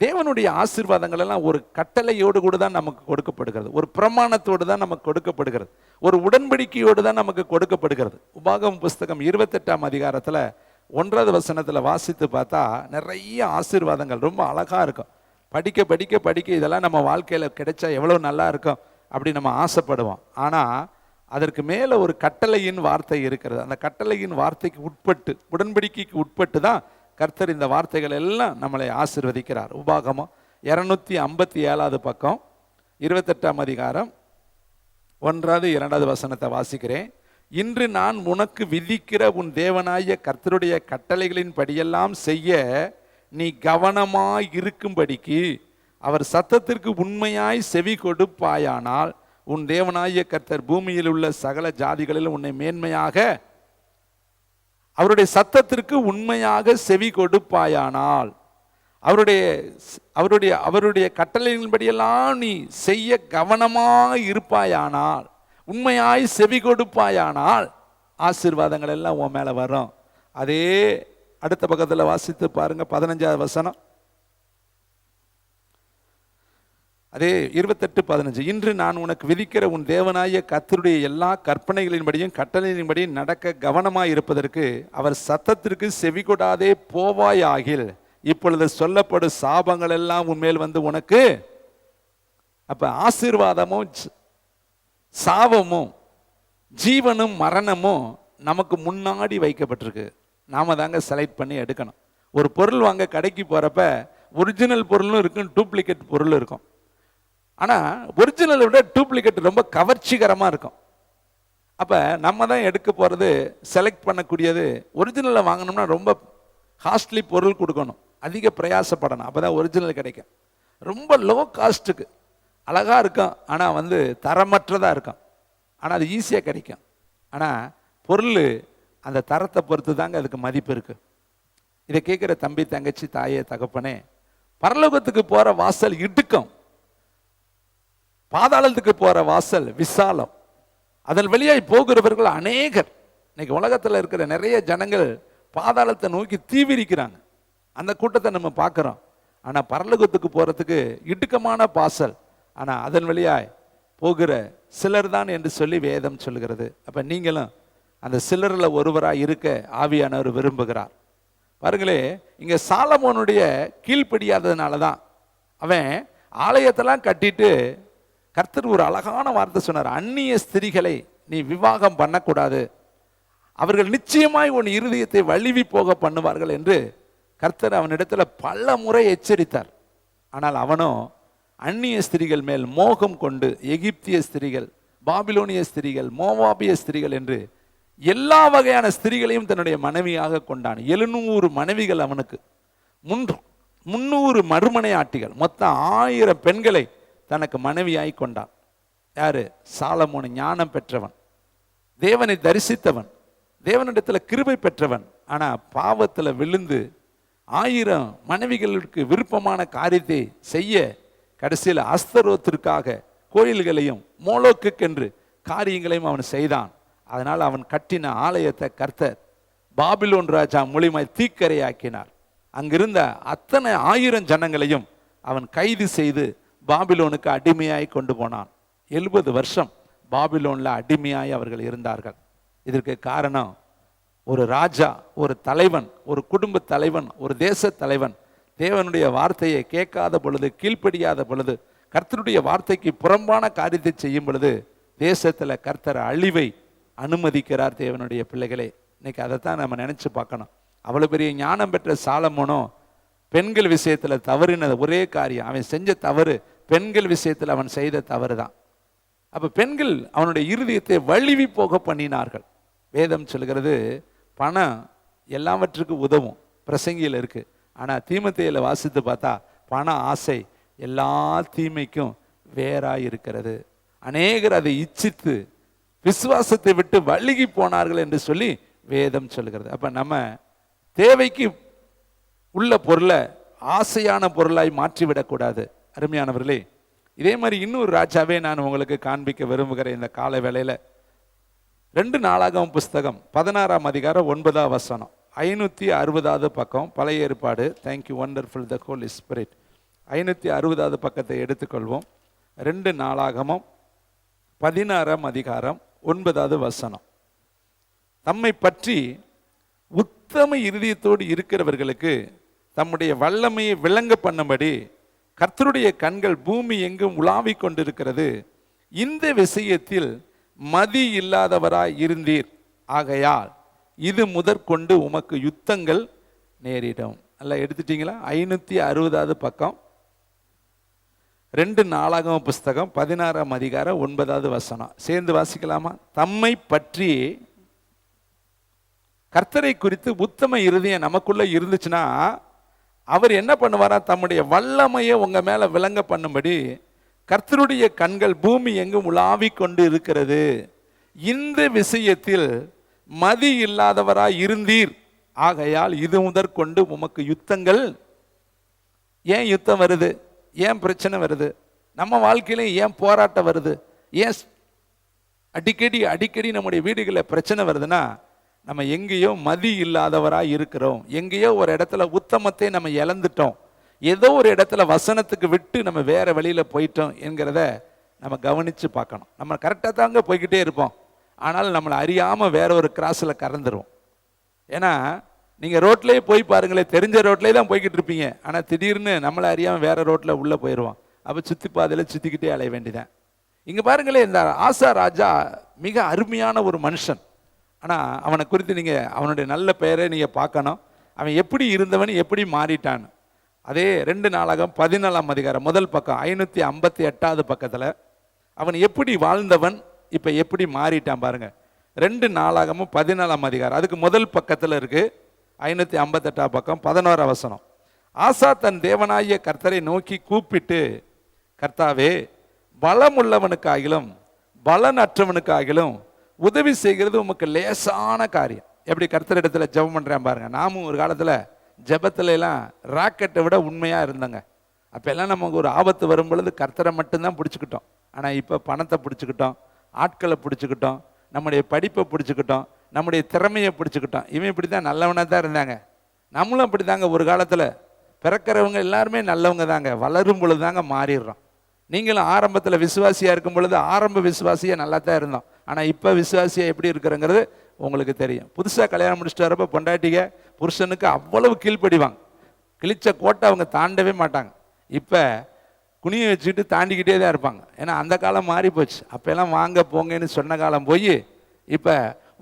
Speaker 1: தேவனுடைய ஆசீர்வாதங்கள் எல்லாம் ஒரு கட்டளையோடு கூட தான் நமக்கு கொடுக்கப்படுகிறது, ஒரு பிரமாணத்தோடு தான் நமக்கு கொடுக்கப்படுகிறது, ஒரு உடன்படிக்கையோடு தான் நமக்கு கொடுக்கப்படுகிறது. உபாகமம் புஸ்தகம் 28ஆம் அதிகாரத்தில் 1வது வசனத்தில் வாசித்து பார்த்தா நிறைய ஆசீர்வாதங்கள் ரொம்ப அழகா இருக்கும். படிக்க படிக்க படிக்க இதெல்லாம் நம்ம வாழ்க்கையில் கிடைச்சா எவ்வளோ நல்லா இருக்கும் அப்படி நம்ம ஆசைப்படுவோம். ஆனால் அதற்கு மேலே ஒரு கட்டளையின் வார்த்தை இருக்கிறது. அந்த கட்டளையின் வார்த்தைக்கு உட்பட்டு, உடன்படிக்கைக்கு உட்பட்டு தான் கர்த்தர் இந்த வார்த்தைகள் எல்லாம் நம்மளை ஆசீர்வதிக்கிறார். உபாகமம் 257வது பக்கம் 28ஆம் அதிகாரம் 1வது 2வது வசனத்தை வாசிக்கிறேன். இன்று நான் உனக்கு விதிக்கிற உன் தேவனாய கர்த்தருடைய கட்டளைகளின் படியெல்லாம் செய்ய நீ கவனமாய் இருக்கும்படிக்கு அவர் சத்தத்திற்கு உண்மையாய் செவி கொடுப்பாயானால் உன் தேவனாய கர்த்தர் பூமியில் உள்ள சகல ஜாதிகளிலும் உன்னை மேன்மையாக, அவருடைய சத்தத்திற்கு உண்மையாக செவி கொடுப்பாயானால், அவருடைய கட்டளையின்படியெல்லாம் நீ செய்ய கவனமாய் இருப்பாயானால், உண்மையாய் செவி கொடுப்பாயானால் ஆசீர்வாதங்கள் எல்லாம் உன் மேல வரும். அதே அடுத்த பக்கத்தில் வாசித்து பாருங்க, 15வது வசனம், அதே 28:15. இன்று நான் உனக்கு விதிக்கிற உன் தேவனாய கர்த்தருடைய எல்லா கற்பனைகளின்படியும் கட்டளையின்படியும் நடக்க கவனமாய் இருப்பதற்கு அவர் சத்தத்திற்கு செவி கொடாதே போவாயாகில் இப்பொழுது சொல்லப்படும் சாபங்கள் எல்லாம் உன்மேல் வந்து உனக்கு. அப்ப ஆசீர்வாதமும் சாபமும் ஜீவனும் மரணமும் நமக்கு முன்னாடி வைக்கப்பட்டிருக்கு. நாம தாங்க செலக்ட் பண்ணி எடுக்கணும். ஒரு பொருள் வாங்க கடைக்கு போறப்ப ஒரிஜினல் பொருளும் இருக்கும், டூப்ளிகேட் பொருளும் இருக்கும். ஆனா ஒரிஜினலை விட டூப்ளிகேட் ரொம்ப கவர்ச்சிகரமா இருக்கும். அப்ப நம்ம தான் எடுக்க போறது, செலக்ட் பண்ணக்கூடியது. ஒரிஜினலை வாங்கணும்னா ரொம்ப காஸ்ட்லி பொருள் கொடுக்கணும், அதிக பிரயாசப்படணும், அப்பதான் ஒரிஜினல் கிடைக்கும். ரொம்ப லோ காஸ்ட்டுக்கு அழகா இருக்கும், ஆனா தரமற்றதா இருக்கும். ஆனா அது ஈஸியா கிடைக்கும். ஆனா பொருள் அந்த தரத்தை பொறுத்து தாங்க அதுக்கு மதிப்பு இருக்கு. இதை கேட்கிற தம்பி, தங்கச்சி, தாயே, தகப்பனே, பரலோகத்துக்கு போற வாசல் இடுக்கம், பாதாளத்துக்கு போற வாசல் விசாலம். அதன் வழியாய் போகிறவர்கள் அநேகர். இன்னைக்கு உலகத்தில் இருக்கிற நிறைய ஜனங்கள் பாதாளத்தை நோக்கி தீவிரிக்கிறாங்க. அந்த கூட்டத்தை நம்ம பார்க்கிறோம். ஆனா பரலோகத்துக்கு போறதுக்கு இடுக்கமான வாசல், ஆனா அதன் வழியாய் போகிற சிலர் தான் என்று சொல்லி வேதம் சொல்லுகிறது. அப்ப நீங்களும் அந்த சிலரில் ஒருவராக இருக்க ஆவியானவர் விரும்புகிறார். பாருங்களே, இங்க சாலமோனுடைய கீழ்ப்படியாததுனால தான் அவன் ஆலயத்தெல்லாம் கட்டிட்டு, கர்த்தர் ஒரு அழகான வார்த்தை சொன்னார், அந்நிய ஸ்திரிகளை நீ விவாகம் பண்ணக்கூடாது, அவர்கள் நிச்சயமாய் உன் இருதயத்தை வலிவி போக பண்ணுவார்கள் என்று கர்த்தர் அவனிடத்துல பல முறை எச்சரித்தார். ஆனால் அவனோ அந்நிய ஸ்திரிகள் மேல் மோகம் கொண்டு எகிப்திய ஸ்திரிகள், பாபிலோனிய ஸ்திரிகள், மோவாபிய ஸ்திரிகள் என்று எல்லா வகையான ஸ்திரிகளையும் தன்னுடைய மனைவியாக கொண்டான். 700 மனைவிகள் அவனுக்கு, 300 மறுமனை ஆட்டிகள், மொத்தம் 1000 பெண்களை தனக்கு மனைவியாய் கொண்டான். யாரு? சாலமோன். ஞானம் பெற்றவன், தேவனை தரிசித்தவன், தேவனிடத்துல கிருபை பெற்றவன். ஆனா பாவத்துல விழுந்து 1000 மனைவிகளுக்கு விருப்பமான காரியத்தை செய்ய கடைசியில் அஸ்தரோத்திற்காக கோயில்களையும் மோலோக்குக்கென்று காரியங்களையும் அவன் செய்தான். அதனால் அவன் கட்டின ஆலயத்தை கர்த்தர் பாபிலோன் ராஜா மூலியமாய் தீக்கரையாக்கினார். அங்கிருந்த அத்தனை 1000 ஜனங்களையும் அவன் கைது செய்து பாபிலோனுக்கு அடிமையாய் கொண்டு போனான். 70 வருஷம் பாபிலோன்ல அடிமையாய் அவர்கள் இருந்தார்கள். இதற்கு காரணம், ஒரு ராஜா, ஒரு தலைவன், ஒரு குடும்ப தலைவன், ஒரு தேச தலைவன் தேவனுடைய வார்த்தையை கேட்காத பொழுது, கீழ்ப்படியாத பொழுது, கர்த்தருடைய வார்த்தைக்கு புறம்பான காரியத்தை செய்யும் பொழுது தேசத்துல கர்த்தர் அழிவை அனுமதிக்கிறார். தேவனுடைய பிள்ளைகளே, இன்னைக்கு அதைத்தான் நம்ம நினைச்சு பார்க்கணும். அவ்வளவு பெரிய ஞானம் பெற்ற சாலமோனோ பெண்கள் விஷயத்துல தவறினது ஒரே காரியம், அவன் செஞ்ச தவறு பெண்கள் விஷயத்தில் அவன் செய்த தவறு தான். அப்ப பெண்கள் அவனுடைய இருதயத்தை வலிவி போக பண்ணினார்கள். வேதம் சொல்கிறது, பணம் எல்லாவற்றுக்கும் உதவும், பிரசங்கியில் இருக்கு. ஆனா தீமோத்தேயுல வாசித்து பார்த்தா பண ஆசை எல்லா தீமைக்கும் வேறாய் இருக்கிறது. அநேகர் அதை இச்சித்து விசுவாசத்தை விட்டு வழுகி போனார்கள் என்று சொல்லி வேதம் சொல்கிறது. அப்ப நம்ம தேவைக்கு உள்ள பொருளை ஆசையான பொருளாய் மாற்றிவிடக்கூடாது. அருமையானவர்களே, இதே மாதிரி இன்னொரு ராஜாவே நான் உங்களுக்கு காண்பிக்க விரும்புகிறேன் இந்த கால வேளையில. 2 நாளாகமம் புஸ்தகம் 16ஆம் அதிகாரம் 9ஆம் வசனம், 560வது பக்கம், பழைய ஏற்பாடு. தேங்க்யூ, வண்டர்ஃபுல் த ஹோலி ஸ்பிரிட். 560வது பக்கத்தை எடுத்துக்கொள்வோம். 2 நாளாகமம் 16ஆம் அதிகாரம் 9வது வசனம். தம்மை பற்றி உத்தம இருதயத்தோடு இருக்கிறவர்களுக்கு தம்முடைய வல்லமையை விளங்க பண்ணும்படி கர்த்தருடைய கண்கள் பூமி எங்கும் உலாவிக் கொண்டிருக்கிறது. இந்த விஷயத்தில் மதி இல்லாதவராய் இருந்தீர், ஆகையால் இது முதற்கொண்டு உமக்கு யுத்தங்கள் நேரிடும். எல்லாம் எடுத்துட்டீங்களா? 560வது பக்கம், 2 நாளாகம புஸ்தகம் 16ஆம் அதிகாரம் 9வது வசனம். சேர்ந்து வாசிக்கலாமா? தம்மை பற்றி, கர்த்தரை குறித்து உத்தம இருதயம் நமக்குள்ள இருந்துச்சுன்னா அவர் என்ன பண்ணுவாரா? தம்முடைய வல்லமையை உங்க மேல விளங்க பண்ணும்படி கர்த்தருடைய கண்கள் பூமி எங்கும் உலாவிக் கொண்டு இருக்கிறது. இந்த விஷயத்தில் மதி இல்லாதவராய் இருந்தீர், ஆகையால் இது முதற்கொண்டு உமக்கு யுத்தங்கள். ஏன் யுத்தம் வருது? ஏன் பிரச்சனை வருது? நம்ம வாழ்க்கையில ஏன் போராட்டம் வருது? ஏன் அடிக்கடி நம்முடைய வீடுகளில் பிரச்சனை வருதுன்னா, நம்ம எங்கேயோ மதி இல்லாதவராய் இருக்கிறோம். எங்கேயோ ஒரு இடத்துல உத்தமத்தை நம்ம இழந்துட்டோம். ஏதோ ஒரு இடத்துல வசனத்துக்கு விட்டு நம்ம வேற வழியில போயிட்டோம் என்கிறத நம்ம கவனிச்சு பார்க்கணும். நம்ம கரெக்டாக தாங்க போய்கிட்டே இருப்போம், ஆனால் நம்மளை அறியாம வேற ஒரு கிராஸ்ல கறந்துருவோம். ஏன்னா நீங்கள் ரோட்லேயே போய் பாருங்களேன், தெரிஞ்ச ரோட்லேயே தான் போய்கிட்டு இருப்பீங்க. ஆனால் திடீர்னு நம்மளை அறியாமல் வேற ரோட்டில் உள்ளே போயிடுவோம். அப்போ சுற்றி பாதையில் சுற்றிக்கிட்டே அலைய வேண்டியதான். இங்கே பாருங்களேன், இந்த ஆசா ராஜா மிக அருமையான ஒரு மனுஷன். ஆனால் அவனை குறித்து நீங்கள் அவனுடைய நல்ல பெயரை நீங்கள் பார்க்கணும். அவன் எப்படி இருந்தவன், எப்படி மாறிட்டான். அதே 2 நாளாகம் 14ஆம் அதிகாரம் முதல் பக்கம் 558வது பக்கத்தில் அவன் எப்படி வாழ்ந்தவன் இப்போ எப்படி மாறிட்டான் பாருங்க. 2 நாளாகமும் 14ஆம் அதிகாரம் அதுக்கு முதல் பக்கத்தில் இருக்கு. 558 பக்கம் 11 வசனம். ஆசா தன் தேவனாகிய கர்த்தரை நோக்கி கூப்பிட்டு, கர்த்தாவே, பலமுள்ளவனுக்காகிலும் பலனற்றவனுக்காகிலும் உதவி செய்கிறது உமக்கு லேசான காரியம். எப்படி கர்த்தரிடத்தில் ஜெபம் பண்ணுறேன் பாருங்க. நாமும் ஒரு காலத்தில் ஜெபத்துல எல்லாம் ராக்கெட்டை விட உண்மையாக இருந்தோங்க. அப்போ எல்லாம் நமக்கு ஒரு ஆபத்து வரும் பொழுது கர்த்தரை மட்டும்தான் பிடிச்சிக்கிட்டோம். ஆனால் இப்போ பணத்தை பிடிச்சிக்கிட்டோம், ஆட்களை பிடிச்சிக்கிட்டோம், நம்முடைய படிப்பை பிடிச்சிக்கிட்டோம், நம்முடைய திறமையை பிடிச்சிக்கிட்டோம். இவன் இப்படி தான் நல்லவனாக தான் இருந்தாங்க. நம்மளும் அப்படி தாங்க. ஒரு காலத்தில் பிறக்கிறவங்க எல்லாருமே நல்லவங்க தாங்க. வளரும் பொழுது தாங்க மாறிடுறோம். நீங்களும் ஆரம்பத்தில் விசுவாசியாக இருக்கும் பொழுது ஆரம்ப விசுவாசியாக நல்லா தான் இருந்தோம். ஆனால் இப்போ விசுவாசியாக எப்படி இருக்கிறங்கிறது உங்களுக்கு தெரியும். புதுசாக கல்யாணம் முடிச்சுட்டு வரப்போ பொண்டாட்டிக புருஷனுக்கு அவ்வளவு கீழ்ப்படிவாங்க. கிழிச்ச கோட்டை அவங்க தாண்டவே மாட்டாங்க. இப்போ குனியை வச்சுக்கிட்டு தாண்டிக்கிட்டே தான் இருப்பாங்க. ஏன்னா அந்த காலம் மாறி போச்சு. அப்போல்லாம் வாங்க போங்கன்னு சொன்ன காலம் போய் இப்போ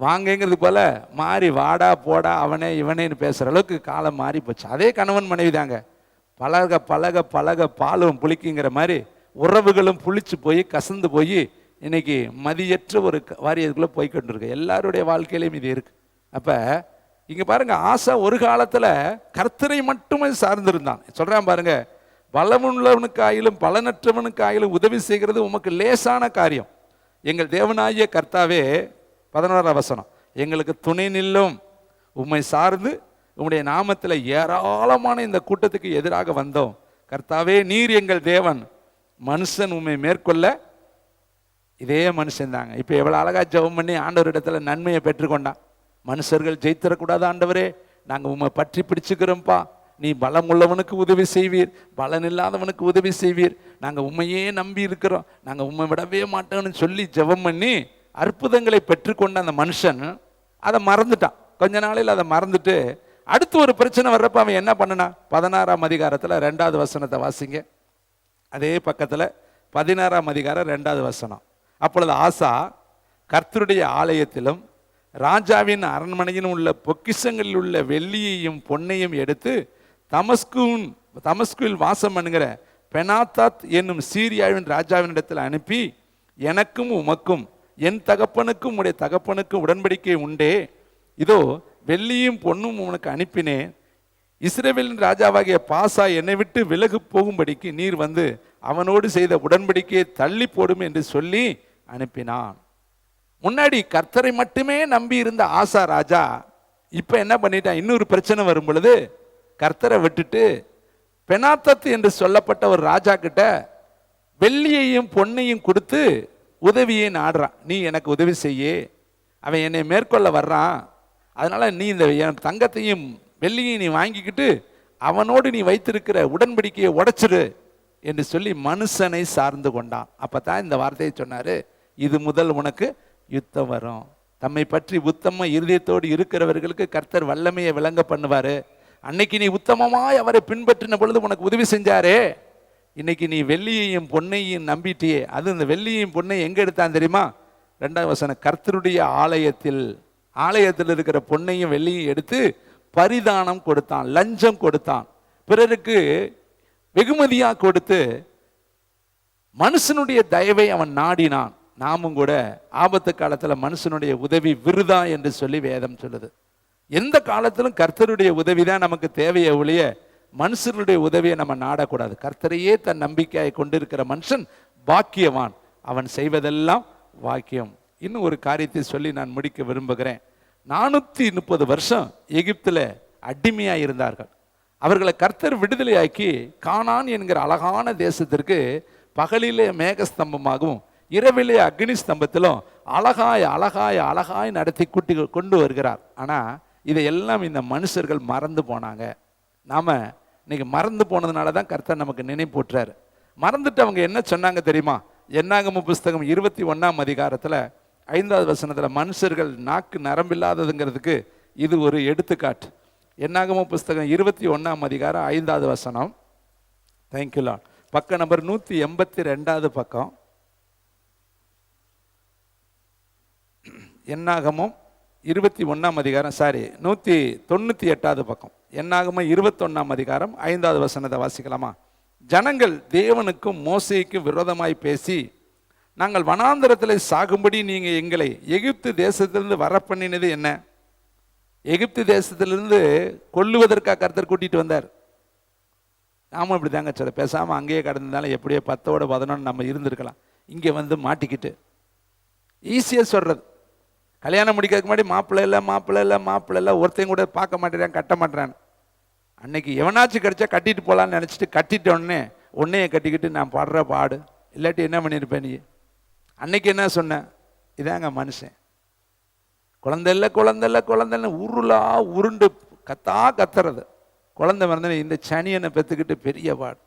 Speaker 1: வாங்கங்கிறது போல் மாறி வாடா போடா அவனே இவனேன்னு பேசுகிற அளவுக்கு காலம் மாறி போச்சு. அதே கணவன் மனைவி தாங்க. பழக பழக பழக பாலும் புளிக்குங்கிற மாதிரி உறவுகளும் புளிச்சு போய் கசந்து போய் இன்னைக்கு மதியற்ற ஒரு வாரியத்துக்குள்ளே போய்கொண்டு இருக்கு. எல்லாருடைய வாழ்க்கையிலையும் இது இருக்கு. அப்போ இங்கே பாருங்க, ஆசா ஒரு காலத்தில் கர்த்தரை மட்டுமே சார்ந்திருந்தான். சொல்கிறான் பாருங்க, பலமுள்ளவனுக்காயிலும் பலனற்றவனுக்காயிலும் உதவி செய்கிறது உமக்கு லேசான காரியம். எங்கள் தேவனாகிய கர்த்தாவே, 11ஆம் வசனம், எங்களுக்கு துணை நில்லும். உம்மை சார்ந்து உம்முடைய நாமத்தில் ஏராளமான இந்த கூட்டத்துக்கு எதிராக வந்தோம். கர்த்தாவே, நீர் எங்கள் தேவன். மனுஷன் உம்மை மேற்கொள்ள இதே மனுஷன் தாங்க. இப்போ எவ்வளோ அழகா ஜெபம் பண்ணி ஆண்டவர் இடத்துல நன்மையை பெற்றுக்கொண்டான். மனுஷர்கள் ஜெயித்திடக்கூடாது ஆண்டவரே, நாங்கள் உம்மை பற்றி பிடிச்சுக்கிறோம்ப்பா. நீ பலம் உள்ளவனுக்கு உதவி செய்வீர், பலன் இல்லாதவனுக்கு உதவி செய்வீர். நாங்கள் உண்மையே நம்பி இருக்கிறோம், நாங்கள் உண்மை விடவே மாட்டோம்னு சொல்லி ஜெபம் பண்ணி அற்புதங்களை பெற்றுக்கொண்ட அந்த மனுஷன் அதை மறந்துட்டான். கொஞ்ச நாளையில் அதை மறந்துட்டு அடுத்து ஒரு பிரச்சனை வர்றப்ப அவன் என்ன பண்ணனா, 16ஆம் அதிகாரத்தில் 2வது வசனத்தை வாசிங்க. அதே பக்கத்தில் 16ஆம் அதிகாரம் 2வது வசனம். அப்பொழுது ஆசா கர்த்தருடைய ஆலயத்திலும் ராஜாவின் அரண்மனையிலும் உள்ள பொக்கிஷங்களில் உள்ள வெள்ளியையும் பொன்னையும் எடுத்து தமஸ்குவில் வாசம் பண்ணுகிற பெனாதாத் என்னும் சீரியாவின் ராஜாவினிடத்தில் அனுப்பி, எனக்கும் உமக்கும் என் தகப்பனுக்கும் உடைய தகப்பனுக்கும் உடன்படிக்கை உண்டே, இதோ வெள்ளியும் பொன்னும் உனக்கு அனுப்பினேன். இஸ்ரவேலின் ராஜாவாகிய பாசா என்னை விட்டு விலகு போகும்படிக்கு நீர் வந்து அவனோடு செய்த உடன்படிக்கையை தள்ளி போடும் என்று சொல்லி அனுப்பினான். முன்னாடி கர்த்தரை மட்டுமே நம்பி இருந்த ஆசா ராஜா இப்ப என்ன பண்ணிட்டான், இன்னொரு பிரச்சனை வரும் பொழுது கர்த்தரை விட்டுட்டு பெனாதத் என்று சொல்லப்பட்ட ஒரு ராஜா கிட்ட வெள்ளியையும் பொன்னையும் கொடுத்து உதவியை நாடுறான். நீ எனக்கு உதவி செய்ய, அவன் என்னை மேற்கொள்ள வர்றான், அதனால நீ இந்த என் தங்கத்தையும் வெள்ளியை நீ வாங்கிக்கிட்டு அவனோடு நீ வைத்திருக்கிற உடன்படிக்கையை உடைச்சிடு என்று சொல்லி மனுஷனை சார்ந்து கொண்டான். அப்பதான் இந்த வார்த்தையை சொன்னாரு, இது முதல் உனக்கு யுத்தம் வரும். தம்மை பற்றி உத்தம இருதயத்தோடு இருக்கிறவர்களுக்கு கர்த்தர் வல்லமையை விளங்க பண்ணுவாரு. அன்னைக்கு நீ உத்தமமாய் அவரை பின்பற்றின பொழுது உனக்கு உதவி செஞ்சாரே, இன்னைக்கு நீ வெள்ளியையும் பொன்னையும் நம்பிட்டியே. அது இந்த வெள்ளியையும் பொன்னை எங்க எடுத்தான் தெரியுமா? 2வது வசனம், கர்த்தருடைய ஆலயத்தில் இருக்கிற பொன்னையும் வெள்ளியும் எடுத்து பரிதானம் கொடுத்தான், லஞ்சம் கொடுத்தான், பிறருக்கு வெகுமதியா கொடுத்து மனுஷனுடைய தயவை அவன் நாடினான். நாமும் கூட ஆபத்து காலத்தில் மனுஷனுடைய உதவி விருதா என்று சொல்லி வேதம் சொல்லுது. எந்த காலத்திலும் கர்த்தருடைய உதவி தான் நமக்கு தேவையை ஒழிய மனுஷனுடைய உதவியை நம்ம நாடக்கூடாது. கர்த்தரையே தன் நம்பிக்கையை கொண்டிருக்கிற மனுஷன் பாக்கியவான், அவன் செய்வதெல்லாம் வாக்கியம். இன்னும் ஒரு காரியத்தை சொல்லி நான் முடிக்க விரும்புகிறேன். 430 வருஷம் எகிப்தில் அடிமையாக இருந்தார்கள். அவர்களை கர்த்தர் விடுதலையாக்கி கானான் என்கிற அழகான தேசத்திற்கு பகலிலே மேகஸ்தம்பமாகவும் இரவிலே அக்னி ஸ்தம்பத்திலும் அழகாய் நடத்தி கொண்டு வருகிறார். ஆனால் இதையெல்லாம் இந்த மனுஷர்கள் மறந்து போனாங்க. நாம இன்னைக்கு மறந்து போனதுனால தான் கர்த்தர் நமக்கு நினைப்பூட்டுறாரு. மறந்துட்டு அவங்க என்ன சொன்னாங்க தெரியுமா? என்னாகம புஸ்தகம் 21ஆம் அதிகாரத்தில் 5வது வசனத்தில் மனுஷர்கள் நாக்கு நரம்பில்லாததுங்கிறதுக்கு இது ஒரு எடுத்துக்காட்டு. என்னாகமம் புஸ்தகம் 21ஆம் அதிகாரம் 5வது வசனம். Thank you Lord. பக்கம் நம்பர் 182வது பக்கம். என்னாகமம் 21ஆம் அதிகாரம் 198வது பக்கம். என்னாகமம் 21ஆம் அதிகாரம் 5வது வசனத்தை வாசிக்கலாமா? ஜனங்கள் தேவனுக்கும் மோசேக்கும் விரோதமாய் பேசி, நாங்கள் வனாந்தரத்தில் சாகும்படி நீங்க எங்களை எகிப்து தேசத்திலிருந்து வர பண்ணினது என்ன? எகிப்து தேசத்திலிருந்து கொல்லுவதற்காக கர்த்தர் கூட்டிட்டு வந்தார். நாமும் இப்படி தாங்க சொல்ல, பேசாமல் அங்கேயே கடந்ததாலும் எப்படியோ 10ஓட 11 நம்ம இருந்திருக்கலாம். இங்கே வந்து மாட்டிக்கிட்டு ஈஸியாக சொல்கிறது, கல்யாணம் முடிக்கிறதுக்கு முன்னாடி மாப்பிள்ளை இல்லை ஒருத்தையும் கூட பார்க்க மாட்டேறான், கட்ட மாட்டேறான்னு. அன்னைக்கு எவனாச்சும் கிடைச்சா கட்டிட்டு போகலான்னு நினச்சிட்டு கட்டிட்டோடனே உன்னையை கட்டிக்கிட்டு நான் பாடுற பாடு, இல்லாட்டி என்ன பண்ணியிருப்பேன் நீ? அன்னைக்கு என்ன சொன்னேன்? இதாங்க மனுஷன். குழந்தைன்னு உருண்டு கத்துறது. குழந்தை மறந்து இந்த சனியனை பெற்றுக்கிட்டு பெரிய பாடு.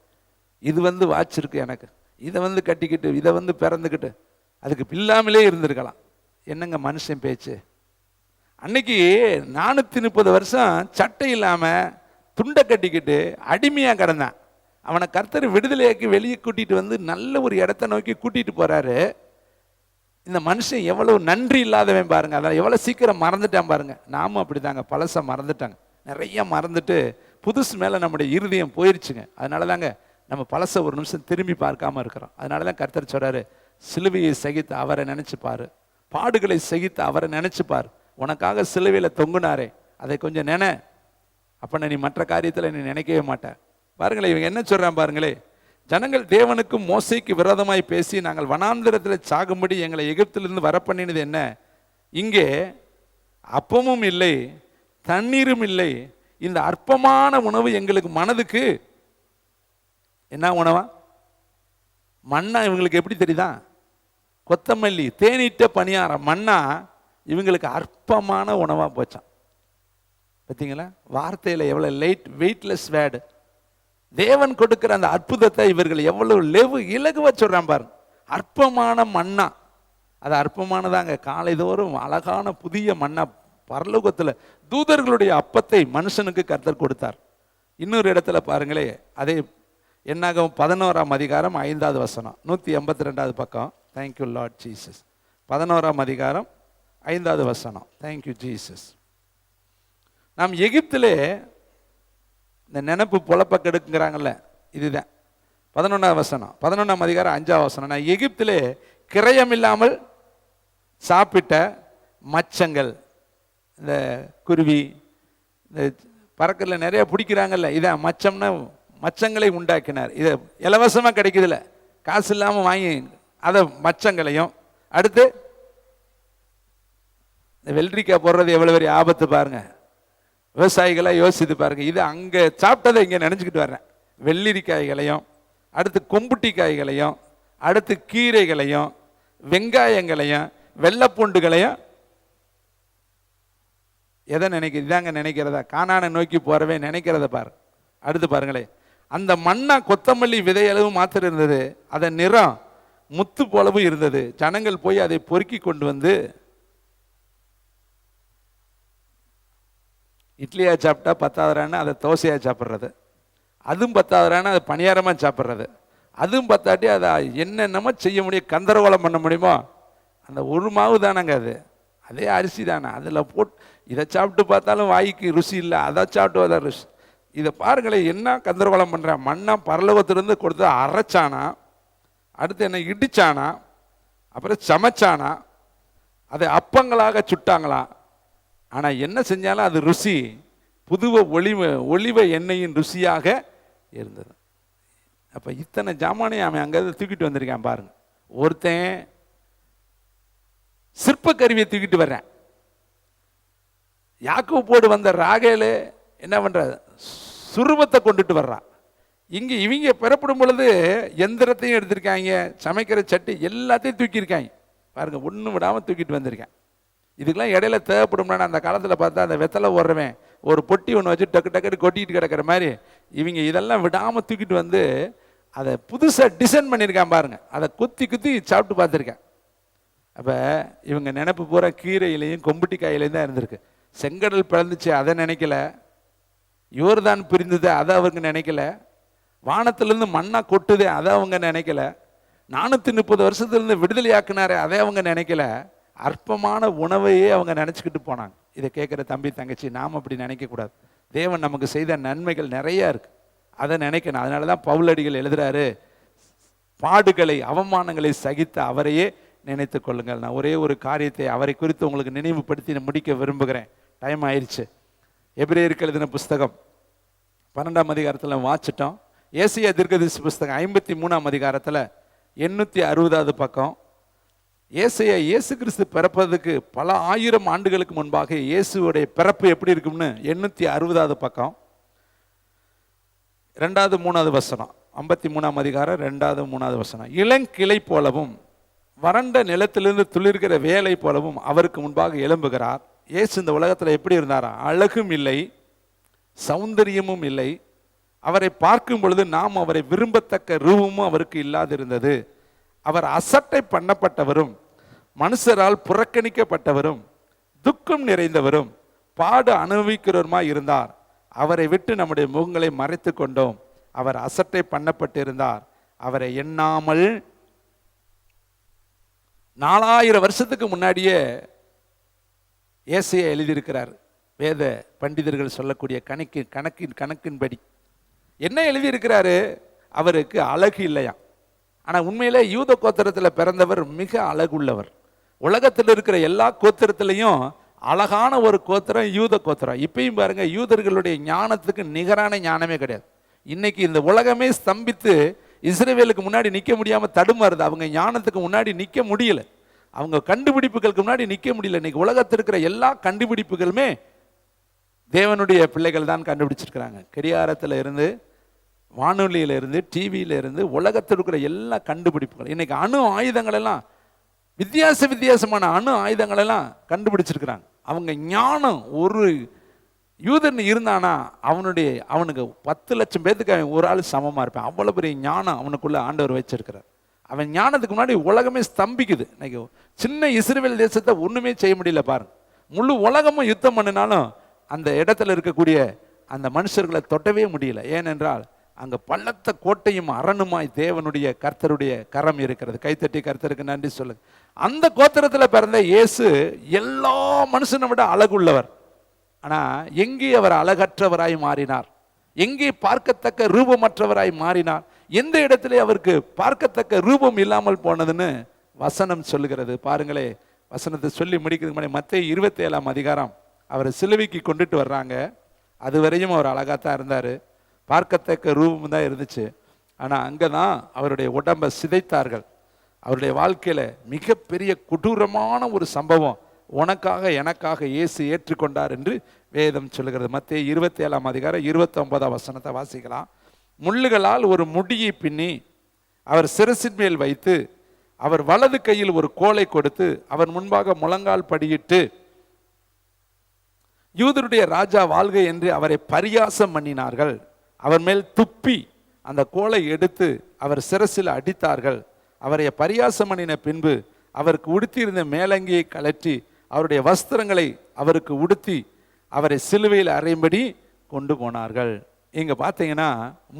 Speaker 1: இது வாச்சிருக்கு எனக்கு, இதை கட்டிக்கிட்டு இதை பிறந்துக்கிட்டு அதுக்கு பில்லாமலே இருந்திருக்கலாம். என்னங்க மனுஷன் பேச்சு? அன்னைக்கு 430 வருஷம் சட்டை இல்லாமல் துண்டை கட்டிக்கிட்டு அடிமையாக கிடந்தான். அவனை கர்த்தர் விடுதலையாக்கி வெளியே கூட்டிகிட்டு நல்ல ஒரு இடத்த நோக்கி கூட்டிகிட்டு போகிறாரு. இந்த மனுஷன் எவ்வளவு நன்றி இல்லாதவன் பாருங்க, அதான் எவ்வளோ சீக்கிரம் மறந்துட்டான் பாருங்க. நாமும் அப்படி தாங்க, பழசை மறந்துட்டாங்க, நிறைய மறந்துட்டு புதுசு மேலே நம்முடைய இருதயம் போயிடுச்சுங்க. அதனால தாங்க நம்ம பழசை ஒரு நிமிஷம் திரும்பி பார்க்காம இருக்கிறோம். அதனால தான் கர்த்தர் சொல்றாரு, சிலுவையை சகித்து அவரை நினைச்சு பாரு, பாடுகளை சகித்து அவரை நினைச்சு பாரு. உனக்காக சிலுவையில் தொங்குனாரே அதை கொஞ்சம் நினை, அப்ப நீ மற்ற காரியத்தில் நீ நினைக்கவே மாட்ட. பாருங்களேன், இவங்க என்ன சொல்றான் பாருங்களே. ஜனங்கள் தேவனுக்கும் மோசேக்கு விரோதமாய் பேசி, நாங்கள் வனாந்திரத்தில் சாகும்படி எங்களை எகிப்திலிருந்து வர பண்ணினது என்ன? இங்கே அப்பமும் இல்லை, தண்ணீரும் இல்லை, இந்த அற்பமான உணவு எங்களுக்கு மனதுக்கு என்ன உணவா? மண்ணா. இவங்களுக்கு எப்படி தெரியுதா? கொத்தமல்லி தேனிட்ட பணியாரம் மண்ணா இவங்களுக்கு அற்பமான உணவா போச்சான். பார்த்தீங்களா? வார்த்தையில் எவ்வளவு வெயிட்லெஸ் வேர்டு. தேவன் கொடுக்கிற அந்த அற்புதத்தை இவர்கள் எவ்வளவு இலகுவா சொல்றான் பாருங்க. அற்பமான மண்ணா, அது அற்பமானதாங்க. காலைதோறும் அழகான புதிய மண்ணா பரலோகத்தில் தூதர்களுடைய அப்பத்தை மனுஷனுக்கு கர்த்தர் கொடுத்தார். இன்னொரு இடத்துல பாருங்களே, அதே என்னாகும் 11ஆம் அதிகாரம் 5வது வசனம், 182வது பக்கம். Thank you Lord Jesus. 11ஆம் அதிகாரம் 5வது வசனம். Thank you Jesus. நாம் எகிப்திலே இந்த நினைப்பு பொழப்ப கெடுக்குங்கிறாங்கல்ல, இதுதான் 11ஆம் வசனம், 11ஆம் அதிகாரம் 5வது வசனம். நான் எகிப்திலே கிரயம் இல்லாமல் சாப்பிட்ட மச்சங்கள், இந்த குருவி, இந்த பறக்கல நிறைய பிடிக்கிறாங்கல்ல, இதான் மச்சம்னா மச்சங்களை உண்டாக்கினார். இதை இலவசமாக கிடைக்குதுல்ல, காசு இல்லாமல் வாங்கி அதை மச்சங்களையும். அடுத்து இந்த வெள்ளரிக்காய் போடுறது எவ்வளோ பெரிய ஆபத்து பாருங்க. விவசாயிகளாக யோசித்து பாருங்க. இது அங்கே சாப்பிட்டதை இங்கே நினச்சிக்கிட்டு வர்றேன். வெள்ளரிக்காய்களையும், அடுத்து கொம்புட்டிக்காய்களையும், அடுத்து கீரைகளையும், வெங்காயங்களையும், வெள்ளைப்பூண்டுகளையும் எதை நினைக்க இதாங்க நினைக்கிறதா? கானானை நோக்கி போறவே நினைக்கிறத பாரு. அடுத்து பாருங்களேன், அந்த மண்ணா கொத்தமல்லி விதையளவு மாத்திரம் இருந்தது, அதன் நிறம் முத்து போலவும் இருந்தது. ஜனங்கள் போய் அதை பொறுக்கி கொண்டு வந்து இட்லியா சாப்பிட்டா 10,000 அதை தோசையா சாப்பிட்றது, அதுவும் 10,000 அதை பணியாரமா சாப்பிட்றது, அதுவும் பத்தாட்டி அதை என்னென்னமோ செய்ய முடியும், கந்தரகோலம் பண்ண முடியுமோ. அந்த ஒரு மாவு தானங்க அது, அதே அரிசி தானே, அதில் போட்டு இதை சாப்பிட்டு பார்த்தாலும் வாய்க்கு ருசி இல்லை, அதை சாப்பிட்டு அதை ருசி. இதை பாருங்களேன், என்ன கந்தரகோலம் பண்ணுறான். மண்ணா பரலோகத்திலிருந்து கொடுத்து அரைச்சானா, அடுத்து என்ன இடிச்சானா, அப்புறம் சமைச்சானா, அதை அப்பங்களாக சுட்டாங்களா. ஆனால் என்ன செஞ்சாலும் அது ருசி புதுவ ஒளிவ எண்ணெயின் ருசியாக இருந்தது. அப்போ இத்தனை ஜாமானையும் அவன் அங்கே தூக்கிட்டு வந்திருக்கான் பாருங்க. ஒருத்தன் சிற்ப கருவியை தூக்கிட்டு வர்றேன். யாக்கோபோடு வந்த ராகேலு என்ன பண்ற, சுரூபத்தை கொண்டுட்டு வர்றான். இங்கே இவங்க பெறப்படும் பொழுது எந்திரத்தையும் எடுத்திருக்காங்க, சமைக்கிற சட்டி எல்லாத்தையும் தூக்கியிருக்காங்க பாருங்க, ஒன்றும் விடாமல் தூக்கிட்டு வந்திருக்கேன். இதுக்கெல்லாம் இடையில தேவைப்படும்னா அந்த காலத்தில் பார்த்தா அந்த வெத்தலை ஓடுறவன் ஒரு பொட்டி ஒன்று வச்சு டக்கு டக்குன்னு கொட்டிட்டு கிடக்கிற மாதிரி இவங்க இதெல்லாம் விடாமல் தூக்கிட்டு வந்து அதை புதுசாக டிசைன் பண்ணியிருக்கான் பாருங்க. அதை குத்தி குத்தி சாப்பிட்டு பார்த்துருக்கேன். அப்போ இவங்க நினைப்பு பூரா கீரையிலையும் கொம்புட்டிக்காயிலையும் தான் இருந்திருக்கு. செங்கடல் பிறந்துச்சு அதை நினைக்கல, யோர்தான் பிரிந்தது அதை அவங்க நினைக்கல. வானத்திலிருந்து மண்ணா கொட்டுதே அதை அவங்க நினைக்கல. 430 வருஷத்துலேருந்து விடுதலையாக்குனாரே அதை அவங்க நினைக்கல. அற்பமான உணவையே அவங்க நினச்சிக்கிட்டு போனாங்க. இதை கேட்குற தம்பி தங்கச்சி, நாம் அப்படி நினைக்கக்கூடாது. தேவன் நமக்கு செய்த நன்மைகள் நிறையா இருக்குது, அதை நினைக்கணும். அதனால தான் பவுலடிகள் எழுதுறாரு, பாடுகளை அவமானங்களை சகித்த அவரையே நினைத்து கொள்ளுங்கள். நான் ஒரே ஒரு காரியத்தை அவரை குறித்து உங்களுக்கு நினைவுபடுத்தி முடிக்க விரும்புகிறேன். டைம் ஆயிடுச்சு. எபிரேயருக்கு எழுதின புஸ்தகம் 12ஆம் அதிகாரத்தில் வாசிட்டோம். ஏசாயா தீர்க்கதரிசி புஸ்தகம் 53ஆம் அதிகாரத்தில் 860வது பக்கம். ஏசாயா இயேசு கிறிஸ்து பிறப்பதுக்கு பல ஆயிரம் ஆண்டுகளுக்கு முன்பாக இயேசுடைய பிறப்பு எப்படி இருக்கும்னு 860வது பக்கம் 2வது 3வது வசனம். 53ஆம் அதிகாரம் 2வது 3வது வசனம். இளங்கிளை போலவும் வறண்ட நிலத்திலிருந்து துளிர்கிற வேலை போலவும் அவருக்கு முன்பாக எழும்புகிறார். இயேசு இந்த உலகத்தில் எப்படி இருந்தாரா? அழகும் இல்லை, சௌந்தரியமும் இல்லை. அவரை பார்க்கும் பொழுது நாம் அவரை விரும்பத்தக்க ரூபமும் அவருக்கு இல்லாதிருந்தது. அவர் அசட்டை பண்ணப்பட்டவரும் மனுஷரால் புறக்கணிக்கப்பட்டவரும் துக்கம் நிறைந்தவரும் பாடு அனுபவிக்கிறவருமாய் இருந்தார். அவரை விட்டு நம்முடைய முகங்களை மறைத்து கொண்டோம். அவர் அசட்டை பண்ணப்பட்டிருந்தார், அவரை எண்ணாமல். 4000 வருஷத்துக்கு முன்னாடியே ஏசாயா எழுதியிருக்கிறார். வேத பண்டிதர்கள் சொல்லக்கூடிய கணக்கின்படி என்ன எழுதியிருக்கிறாரு? அவருக்கு அழகு இல்லையா. ஆனால் உண்மையிலே யூத கோத்திரத்தில் பிறந்தவர் மிக அழகுள்ளவர். உலகத்தில் இருக்கிற எல்லா கோத்திரத்திலையும் அழகான ஒரு கோத்திரம் யூத கோத்திரம். இப்பயும் பாருங்க, யூதர்களுடைய ஞானத்துக்கு நிகரான ஞானமே கிடையாது. இன்னைக்கு இந்த உலகமே ஸ்தம்பித்து இஸ்ரவேலுக்கு முன்னாடி நிற்க முடியாமல் தடுமாறுது. அவங்க ஞானத்துக்கு முன்னாடி நிற்க முடியல, அவங்க கண்டுபிடிப்புகளுக்கு முன்னாடி நிற்க முடியல. இன்னைக்கு உலகத்தில் இருக்கிற எல்லா கண்டுபிடிப்புகளுமே தேவனுடைய பிள்ளைகள் தான் கண்டுபிடிச்சிருக்கிறாங்க. கடிகாரத்தில் இருந்து, வானொலியில இருந்து, டிவியில இருந்து, உலகத்தில் இருக்கிற எல்லா கண்டுபிடிப்புகள். இன்னைக்கு அணு ஆயுதங்கள் எல்லாம் வித்தியாசமான அணு ஆயுதங்கள் எல்லாம் கண்டுபிடிச்சிருக்கிறாங்க. அவங்க ஞானம், ஒரு யூதன் இருந்தானா அவனுக்கு 10 லட்சம் பேத்துக்கு அவன் ஒரு ஆள் சமமா இருப்பான். அவ்வளவு பெரிய ஞானம் அவனுக்குள்ள ஆண்டவர் வச்சிருக்கிறார். அவன் ஞானத்துக்கு முன்னாடி உலகமே ஸ்தம்பிக்குது. இன்னைக்கு சின்ன இஸ்ரவேல் தேசத்தை ஒண்ணுமே செய்ய முடியல பாருங்க. முழு உலகமும் யுத்தம் பண்ணினாலும் அந்த இடத்துல இருக்கக்கூடிய அந்த மனுஷர்களை தொட்டவே முடியல. ஏனென்றால் அங்க பள்ளத்த கோட்டையும் அரணுமாய் தேவனுடைய கர்த்தருடைய கரம் இருக்கிறது. கைத்தட்டி கர்த்தருக்கு நன்றி சொல்லுங்க. அந்த கோத்திரத்தில் பிறந்த இயேசு எல்லா மனுஷனை விட அழகுள்ளவர். ஆனா எங்கே அவர் அழகற்றவராய் மாறினார்? எங்கே பார்க்கத்தக்க ரூபமற்றவராய் மாறினார்? எந்த இடத்துல அவருக்கு பார்க்கத்தக்க ரூபம் இல்லாமல் போனதுன்னு வசனம் சொல்லுகிறது. பாருங்களே, வசனத்தை சொல்லி முடிக்கிறதுக்கு முன்னாடி மத்தேயு 27ஆம் அதிகாரம் அவரை சிலுவைக்கு கொண்டுட்டு வர்றாங்க. அதுவரையும் அவர் அழகாத்தான் இருந்தார், பார்க்கத்தக்க ரூபம் தான் இருந்துச்சு. ஆனால் அங்கே தான் அவருடைய உடம்பை சிதைத்தார்கள். அவருடைய வாழ்க்கையில் மிகப்பெரிய கொடூரமான ஒரு சம்பவம் உனக்காக எனக்காக இயேசு ஏற்றுக்கொண்டார் என்று வேதம் சொல்லுகிறது. மத்தேயு 27ஆம் அதிகாரம் 29ஆம் வசனத்தை வாசிக்கலாம். முள்ளுகளால் ஒரு முடியை பின்னி அவர் சிரசின் மேல் வைத்து அவர் வலது கையில் ஒரு கோலை கொடுத்து அவர் முன்பாக முழங்கால் படியிட்டு யூதருடைய ராஜா வாழ்க என்று அவரை பரியாசம் பண்ணினார்கள். அவர் மேல் துப்பி அந்த கோலை எடுத்து அவர் சிரசில் அடித்தார்கள். அவரை பரியாசம் பண்ணின பின்பு அவருக்கு உடுத்தியிருந்த மேலங்கியை கழற்றி அவருடைய வஸ்திரங்களை அவருக்கு உடுத்தி அவரை சிலுவையில் அறையும்படி கொண்டு போனார்கள். இங்க பார்த்தீங்கன்னா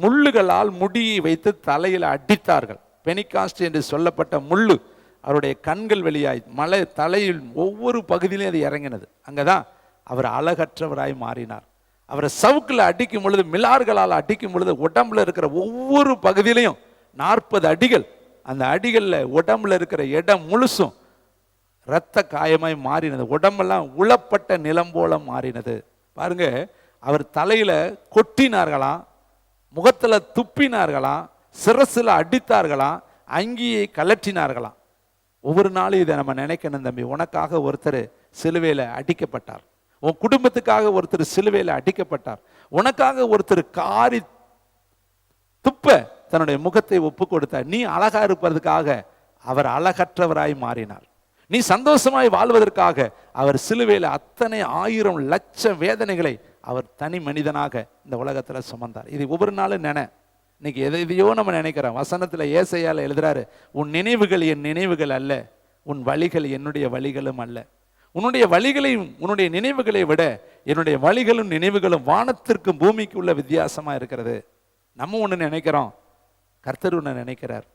Speaker 1: முள்ளுகளால் முடியை வைத்து தலையில் அடித்தார்கள். பெனிகாஸ்ட் என்று சொல்லப்பட்ட முள்ளு அவருடைய கண்கள் வெளியாய் மலை தலையில் ஒவ்வொரு பகுதியிலும் அது இறங்கினது. அங்கதான் அவர் அழகற்றவராய் மாறினார். அவரை சவுக்கில் அடிக்கும் பொழுது, மிலார்களால் அடிக்கும் பொழுது உடம்புல இருக்கிற ஒவ்வொரு பகுதியிலையும் 40 அடிகள். அந்த அடிகளில் உடம்புல இருக்கிற இடம் முழுசும் இரத்த காயமாய் மாறினது. உடம்பெல்லாம் உளப்பட்ட நிலம் போல மாறினது. பாருங்க, அவர் தலையில கொட்டினார்களாம், முகத்துல துப்பினார்களாம், சிரசுல அடித்தார்களாம், அங்கியை கலற்றினார்களாம். ஒவ்வொரு நாளும் இதை நம்ம நினைக்கணும் தம்பி. உனக்காக ஒருத்தர் சிலுவையில அடிக்கப்பட்டார், உன் குடும்பத்துக்காக ஒருத்தர் சிலுவையில அடிக்கப்பட்டார், உனக்காக ஒருத்தர் காரி துப்ப தன்னுடைய முகத்தை ஒப்பு கொடுத்தார். நீ அழகா இருப்பதற்காக அவர் அழகற்றவராய் மாறினார். நீ சந்தோஷமாய் வாழ்வதற்காக அவர் சிலுவையில் அத்தனை 1000 லட்சம் வேதனைகளை அவர் தனி மனிதனாக இந்த உலகத்துல சுமந்தார். இது ஒவ்வொரு நாளும் இன்னைக்கு எதையோ நம்ம நினைக்கிறோம். வசனத்துல ஏசாயால எழுதுறாரு, உன் நினைவுகள் என் நினைவுகள் அல்ல, உன் வழிகள் என்னுடைய வழிகளும் அல்ல. உன்னுடைய வழிகளையும் உன்னுடைய நினைவுகளை விட என்னுடைய வழிகளும் நினைவுகளும் வானத்திற்கும் பூமிக்கு உள்ள வித்தியாசமா இருக்கிறது. நம்ம ஒன்று நினைக்கிறோம், கர்த்தர் ஒன்று நினைக்கிறார்.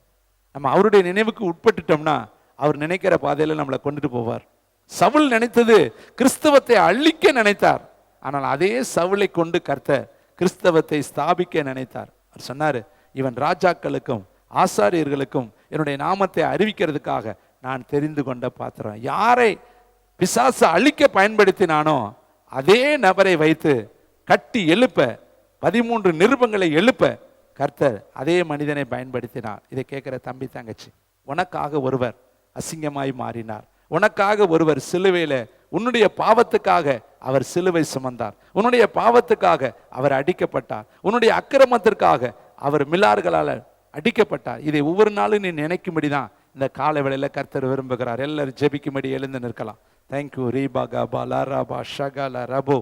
Speaker 1: நம்ம அவருடைய நினைவுக்கு உட்பட்டுட்டோம்னா அவர் நினைக்கிற பாதையில நம்மளை கொண்டுட்டு போவார். சவுல் நினைத்தது கிறிஸ்தவத்தை அழிக்க நினைத்தார். ஆனால் அதே சவுலை கொண்டு கர்த்தர் கிறிஸ்தவத்தை ஸ்தாபிக்க நினைத்தார். அவர் சொன்னாரு, இவன் ராஜாக்களுக்கும் ஆசாரியர்களுக்கும் என்னுடைய நாமத்தை அறிவிக்கிறதுக்காக நான் தெரிந்து கொண்ட பாத்திரம். யாரை பிசாசு அழிக்க பயன்படுத்தினானோ அதே நபரை வைத்து கட்டி எழுப்ப 13 நிருபங்களை எழுப்ப கர்த்தர் அதே மனிதனை பயன்படுத்தினார். இதை கேட்கிற தம்பி தங்கச்சி, உனக்காக ஒருவர் அசிங்கமாய் மாறினார். உனக்காக ஒருவர் சிலுவையில உன்னுடைய பாவத்துக்காக அவர் சிலுவை சுமந்தார். உன்னுடைய பாவத்துக்காக அவர் அடிக்கப்பட்டார். உன்னுடைய அக்கிரமத்திற்காக அவர் மிலார்களால் அடிக்கப்பட்டார். இதை ஒவ்வொரு நாளும் நீ நினைக்கும்படிதான் இந்த கால வேளையில கர்த்தர் விரும்புகிறார். எல்லாரும் ஜெபிக்கும்படி எழுந்து நிற்கலாம். தேங்க்யூ. ரீபா கபா லாராபா ஷகல ரபோ